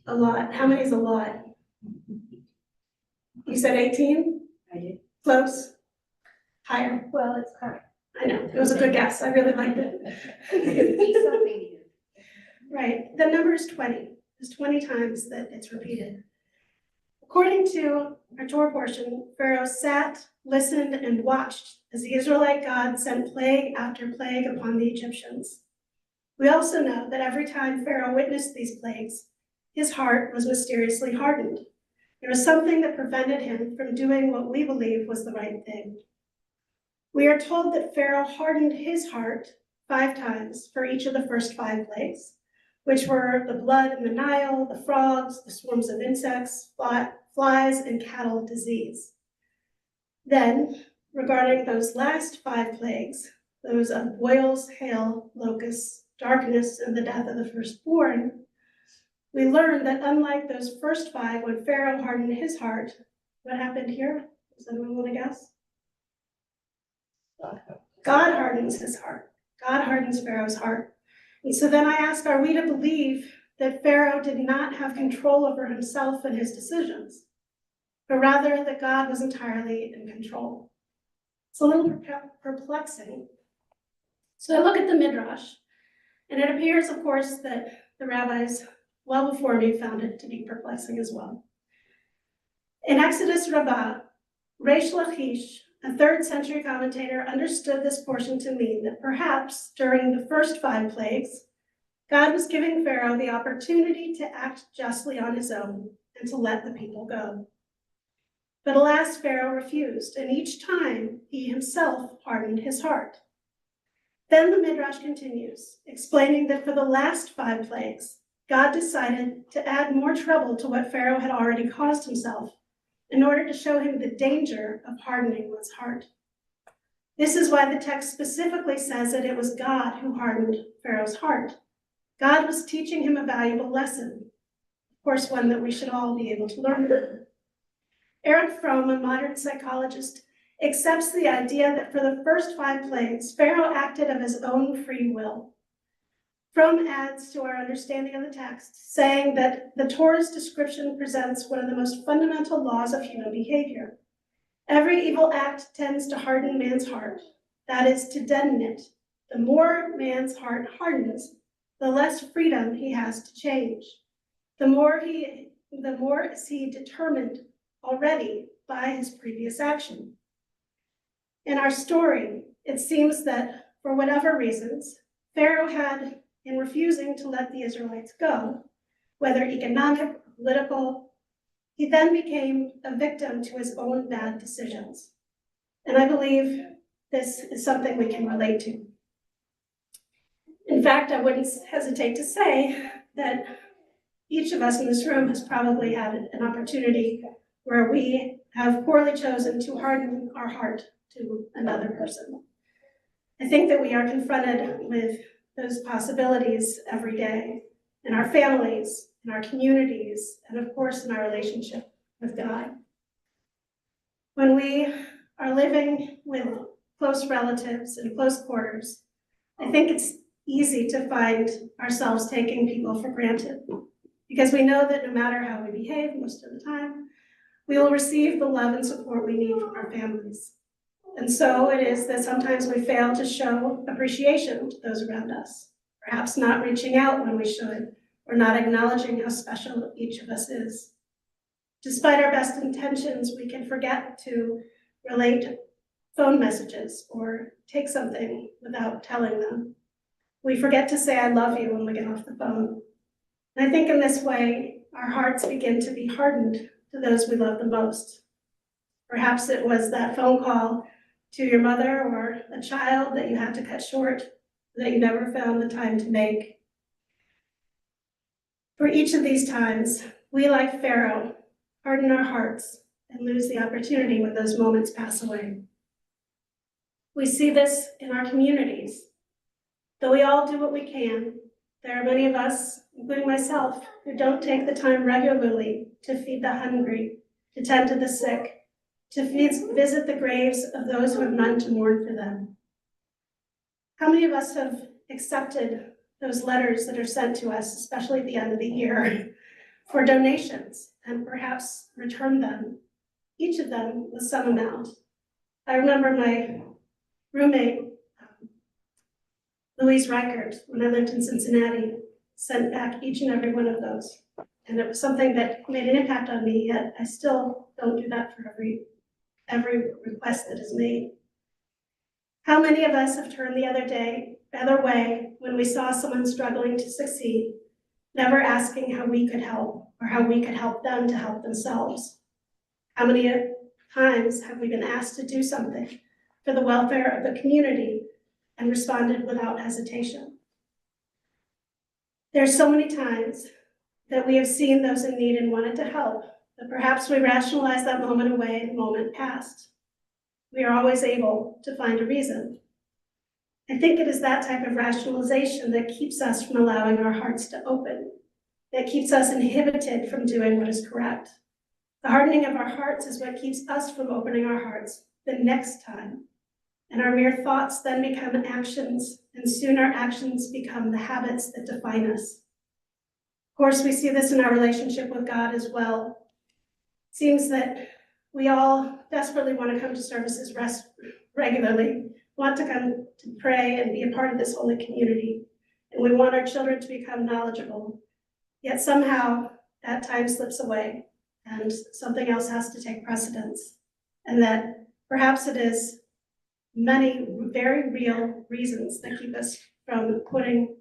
A lot. How many is a lot? You said 18? I did. Close? Higher? Well, it's correct. I know, it was a good guess. I really liked it. Something. Right, the number is 20. There's 20 times that it's repeated. According to our Torah portion, Pharaoh sat, listened, and watched as the Israelite God sent plague after plague upon the Egyptians. We also know that every time Pharaoh witnessed these plagues, his heart was mysteriously hardened. There was something that prevented him from doing what we believe was the right thing. We are told that Pharaoh hardened his heart 5 times for each of the first 5 plagues, which were the blood in the Nile, the frogs, the swarms of insects, flies, and cattle disease. Then, regarding those last 5 plagues, those of boils, hail, locusts, darkness, and the death of the firstborn, we learn that unlike those first 5, when Pharaoh hardened his heart, what happened here? Does anyone want to guess? God hardens his heart. God hardens Pharaoh's heart. And so then I ask, are we to believe that Pharaoh did not have control over himself and his decisions, but rather that God was entirely in control? It's a little perplexing. So I look at the Midrash, and it appears, of course, that the rabbis, well before me, found it to be perplexing as well. In Exodus Rabbah, Reish Lachish, a 3rd century commentator, understood this portion to mean that perhaps during the first 5 plagues, God was giving Pharaoh the opportunity to act justly on his own and to let the people go. But alas, Pharaoh refused, and each time he himself hardened his heart. Then the Midrash continues, explaining that for the last 5 plagues, God decided to add more trouble to what Pharaoh had already caused himself, in order to show him the danger of hardening one's heart. This is why the text specifically says that it was God who hardened Pharaoh's heart. God was teaching him a valuable lesson, of course, one that we should all be able to learn. Eric Fromm, a modern psychologist, accepts the idea that for the first 5 plagues, Pharaoh acted of his own free will. Fromm adds to our understanding of the text, saying that the Torah's description presents one of the most fundamental laws of human behavior. Every evil act tends to harden man's heart, that is, to deaden it. The more man's heart hardens, the less freedom he has to change. The more is he determined already by his previous action. In our story, it seems that for whatever reasons, Pharaoh had, in refusing to let the Israelites go, whether economic or political, he then became a victim to his own bad decisions. And I believe this is something we can relate to. In fact, I wouldn't hesitate to say that each of us in this room has probably had an opportunity where we have poorly chosen to harden our heart to another person. I think that we are confronted with those possibilities every day in our families, in our communities, and of course in our relationship with God. When we are living with close relatives in close quarters, I think it's easy to find ourselves taking people for granted because we know that no matter how we behave most of the time, we will receive the love and support we need from our families. And so it is that sometimes we fail to show appreciation to those around us, perhaps not reaching out when we should, or not acknowledging how special each of us is. Despite our best intentions, we can forget to relate phone messages or take something without telling them. We forget to say, I love you when we get off the phone. And I think in this way, our hearts begin to be hardened to those we love the most. Perhaps it was that phone call to your mother or a child that you had to cut short, that you never found the time to make. For each of these times, we, like Pharaoh, harden our hearts and lose the opportunity when those moments pass away. We see this in our communities. Though we all do what we can, there are many of us, including myself, who don't take the time regularly to feed the hungry, to tend to the sick, to visit the graves of those who have none to mourn for them. How many of us have accepted those letters that are sent to us, especially at the end of the year, for donations and perhaps returned them, each of them with some amount? I remember my roommate, Louise Reichert, when I lived in Cincinnati, sent back each and every one of those. And it was something that made an impact on me, yet I still don't do that for every request that is made. How many of us have turned the other way when we saw someone struggling to succeed, never asking how we could help or how we could help them to help themselves? How many times have we been asked to do something for the welfare of the community and responded without hesitation? There's so many times that we have seen those in need and wanted to help, but perhaps we rationalize that moment away and the moment passed. We are always able to find a reason. I think it is that type of rationalization that keeps us from allowing our hearts to open, that keeps us inhibited from doing what is correct. The hardening of our hearts is what keeps us from opening our hearts the next time. And our mere thoughts then become actions, and soon our actions become the habits that define us. Of course, we see this in our relationship with God as well. It seems that we all desperately want to come to services regularly, want to come to pray and be a part of this holy community, and we want our children to become knowledgeable. Yet somehow that time slips away and something else has to take precedence, and that perhaps it is many very real reasons that keep us from putting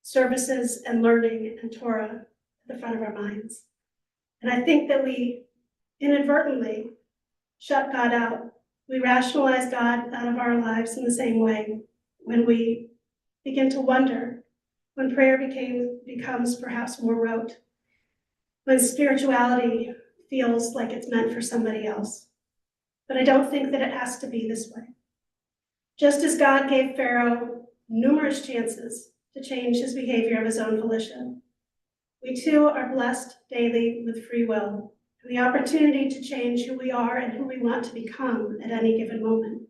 services and learning and Torah at the front of our minds. And I think that we inadvertently shut God out. We rationalize God out of our lives in the same way when we begin to wonder, when prayer becomes perhaps more rote, when spirituality feels like it's meant for somebody else. But I don't think that it has to be this way. Just as God gave Pharaoh numerous chances to change his behavior of his own volition, we too are blessed daily with free will and the opportunity to change who we are and who we want to become at any given moment.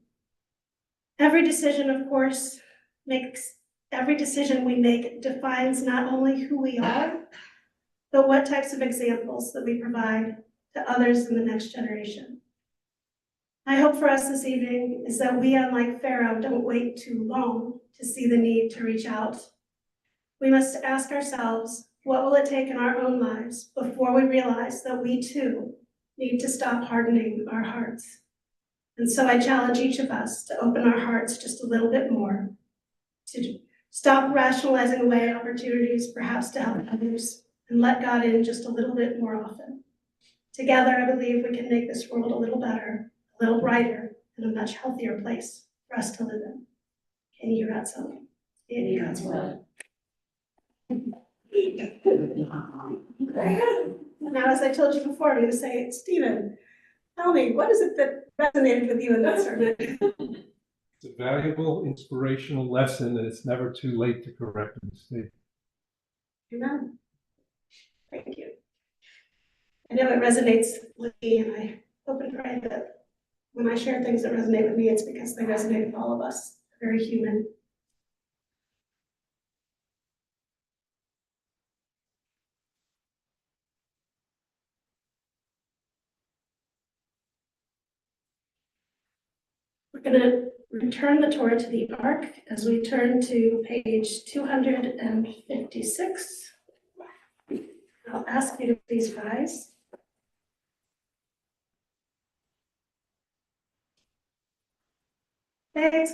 Every decision, of course, every decision we make defines not only who we are, but what types of examples that we provide to others in the next generation. My hope for us this evening is that we, unlike Pharaoh, don't wait too long to see the need to reach out. We must ask ourselves, what will it take in our own lives before we realize that we too need to stop hardening our hearts? And so I challenge each of us to open our hearts just a little bit more, to stop rationalizing away opportunities perhaps to help others, and let God in just a little bit more often. Together, I believe we can make this world a little better, a little brighter, and a much healthier place for us to live in. Can you hear that, Sylvie? In God's will. Now, as I told you before, I'm gonna say, Stephen, tell me, what is it that resonated with you in that sermon? It's a valuable, inspirational lesson, and it's never too late to correct a mistake. Amen. Thank you. I know it resonates with me, and I hope and pray that when I share things that resonate with me, it's because they resonate with all of us. They're very human. We're gonna return the Torah to the Ark as we turn to page 256. I'll ask you to please rise. Thanks,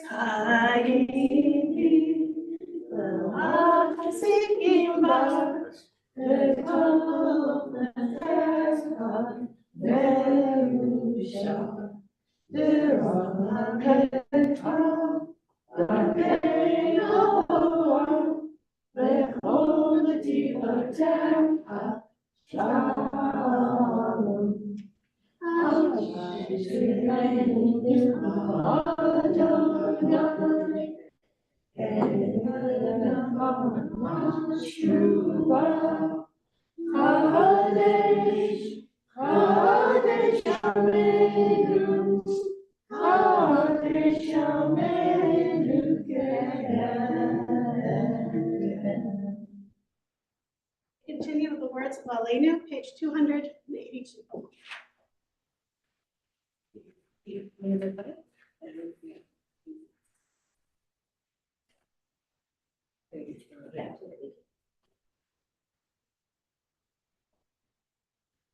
Continue with the words of Alenu, page 282.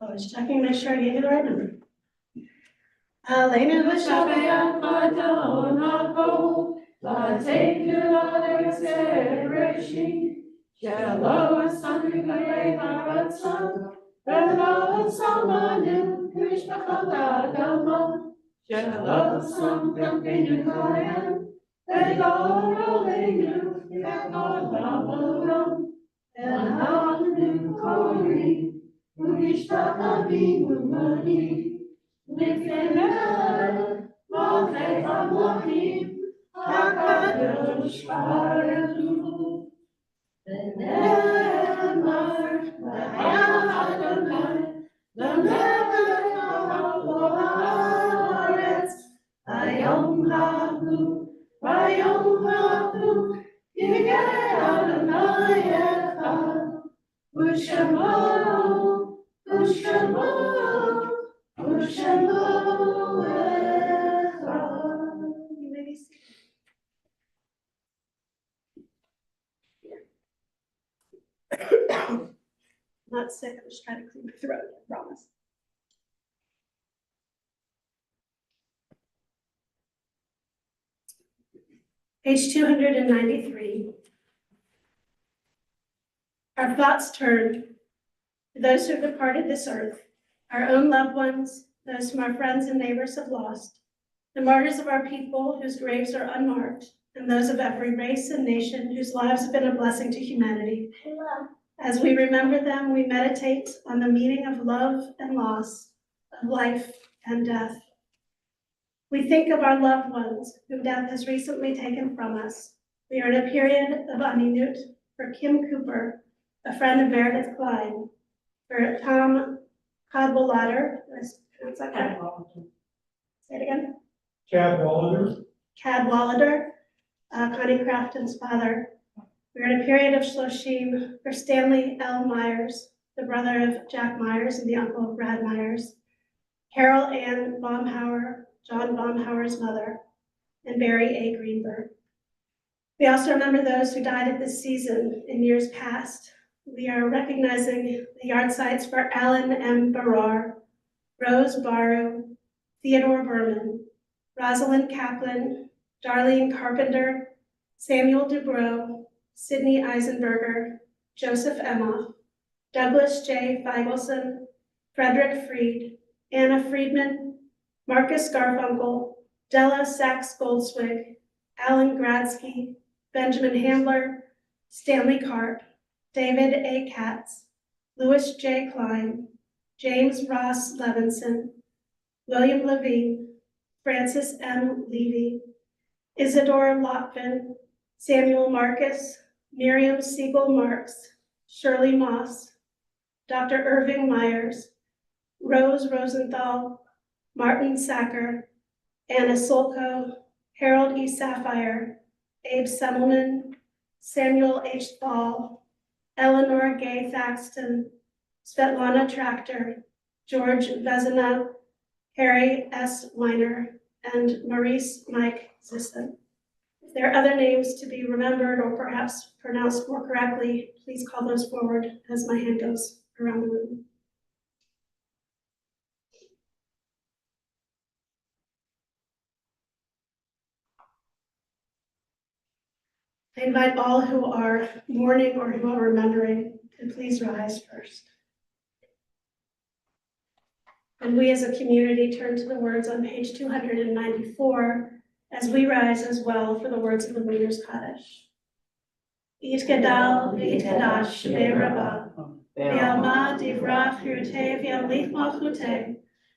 I was checking, make sure I gave you the right number. Alenu v'shabayam adon ha'kol, v'teinu l'adar zereshi, shelo asanu v'rei ha'ratzon, v'lo samanu k'mishpachot ha'adama, shelo sam k'mkeinu kohen, v'lo roleinu v'kol ha'olam, v'ha'anu korim, v'mishpachavim u'manim, Nifnei Malchei Hamokim HaKadosh Baruch Hu V'ne'emar V'haya Adonai L'melech ha'aretz Hayom ha'hu Yigei Adonai echad U'shemo You may be seated. Not sick, I'm just trying to clear my throat, I promise. Page 293. Our thoughts turn to those who have departed this earth, our own loved ones, those whom our friends and neighbors have lost, the martyrs of our people whose graves are unmarked, and those of every race and nation whose lives have been a blessing to humanity. As we remember them, we meditate on the meaning of love and loss, of life and death. We think of our loved ones whom death has recently taken from us. We are in a period of aninut for Kim Cooper, a friend of Meredith Klein, for Tom Cadwallader, did I pronounce that correct? Say it again. Cadwallader, Connie Crafton's father. We're in a period of Shloshim for Stanley L. Myers, the brother of Jack Myers and the uncle of Brad Myers, Carol Ann Baumhauer, John Baumhauer's mother, and Barry A. Greenberg. We also remember those who died at this season in years past. We are recognizing the yard sites for Alan M. Barrar, Rose Baru, Theodore Berman, Rosalind Kaplan, Darlene Carpenter, Samuel Dubrow, Sidney Eisenberger, Joseph Emhoff, Douglas J. Feigelson, Frederick Freed, Anna Friedman, Marcus Garfunkel, Della Sachs Goldswig, Alan Gradsky, Benjamin Handler, Stanley Karp, David A. Katz, Louis J. Klein, James Ross Levinson, William Levine, Francis M. Levy, Isidore Lotvin, Samuel Marcus, Miriam Siegel Marks, Shirley Moss, Dr. Irving Myers, Rose Rosenthal, Martin Sacker, Anna Solko, Harold E. Sapphire, Abe Semmelman, Samuel H. Thal, Eleanor Gay Thaxton, Svetlana Tractor, George Vezina, Harry S. Weiner, and Maurice Mike Zisson. If there are other names to be remembered or perhaps pronounced more correctly, please call those forward as my hand goes around the room. I invite all who are mourning or who are remembering to please rise first. And we as a community turn to the words on page 294 as we rise as well for the words of the Leaders' Kaddish. Yitgadal v'yitgadash shmei Rabbah, v'yalma divrach yirteh v'yamlich malchuteh,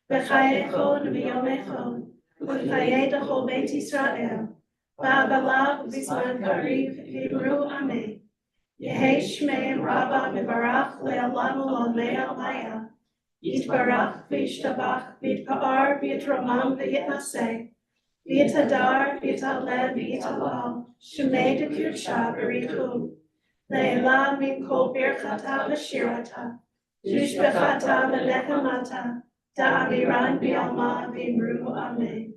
v'chayei chod v'yomei chod, v'chayei d'chol Beit Yisrael, v'agalav b'zman kariv v'yimru ameh. Yehei shmei Rabbah mivarach le'alamu l'almei almaya, yitbarach v'yishtabach v'yitpa'ar v'yitramam v'yitnaseh, v'yitadar v'yitaleh v'yitalal, shmei d'kudsha b'richu, le'ela min kol birchata v'shirata, d'ushbechata v'nechamata, da'amiran b'yalma v'imru amen.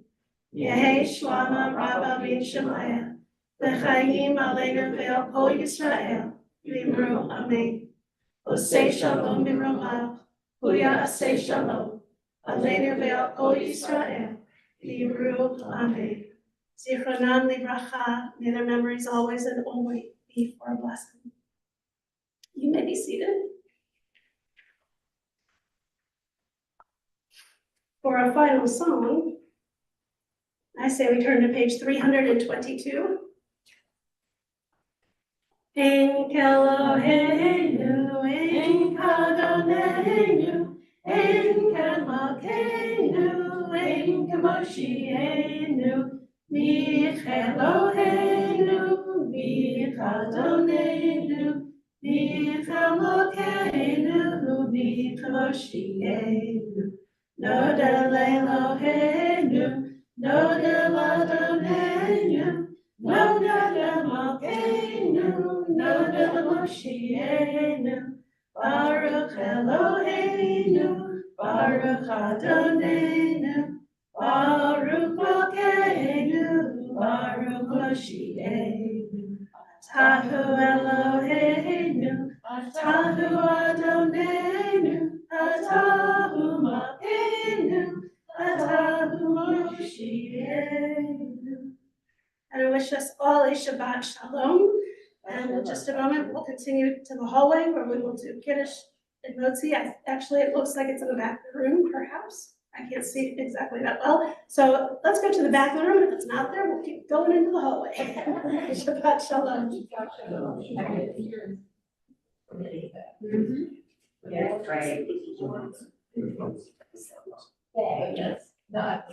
Yehei shlama Rabbah min Shemaya, v'chayim aleinu ve'al kol Yisrael, v'imru amen. Osei shalom b'romav, huya asei shalom, aleinu ve'al kol Yisrael, v'imru amen. Zichronam livracha, may their memories always and always be for a blessing. You may be seated. For our final song, I say we turn to page 322. En Eloheinu, en Adonenu, en Eloheinu, en Moshienu, mich Eloheinu, mich Adonenu, mich Eloheinu, mich Moshienu. Nodel Eloheinu, Nodel Adonenu, Nodel Malkeinu, Nodel Moshienu, Baruch Eloheinu, Baruch Adonenu, Baruch Malkeinu, Baruch Moshienu. Atahu Eloheinu, Atahu Adonenu, Atahu Malkeinu, Atahu Moshienu. And I wish us all a Shabbat Shalom. And in just a moment, we'll continue to the hallway where we will do Kiddush and Motzi. Actually, it looks like it's in the back of the room, perhaps. I can't see it exactly that well. So let's go to the back of the room. If it's not there, we'll keep going into the hallway. Shabbat Shalom. Yeah, right. Yes. Not.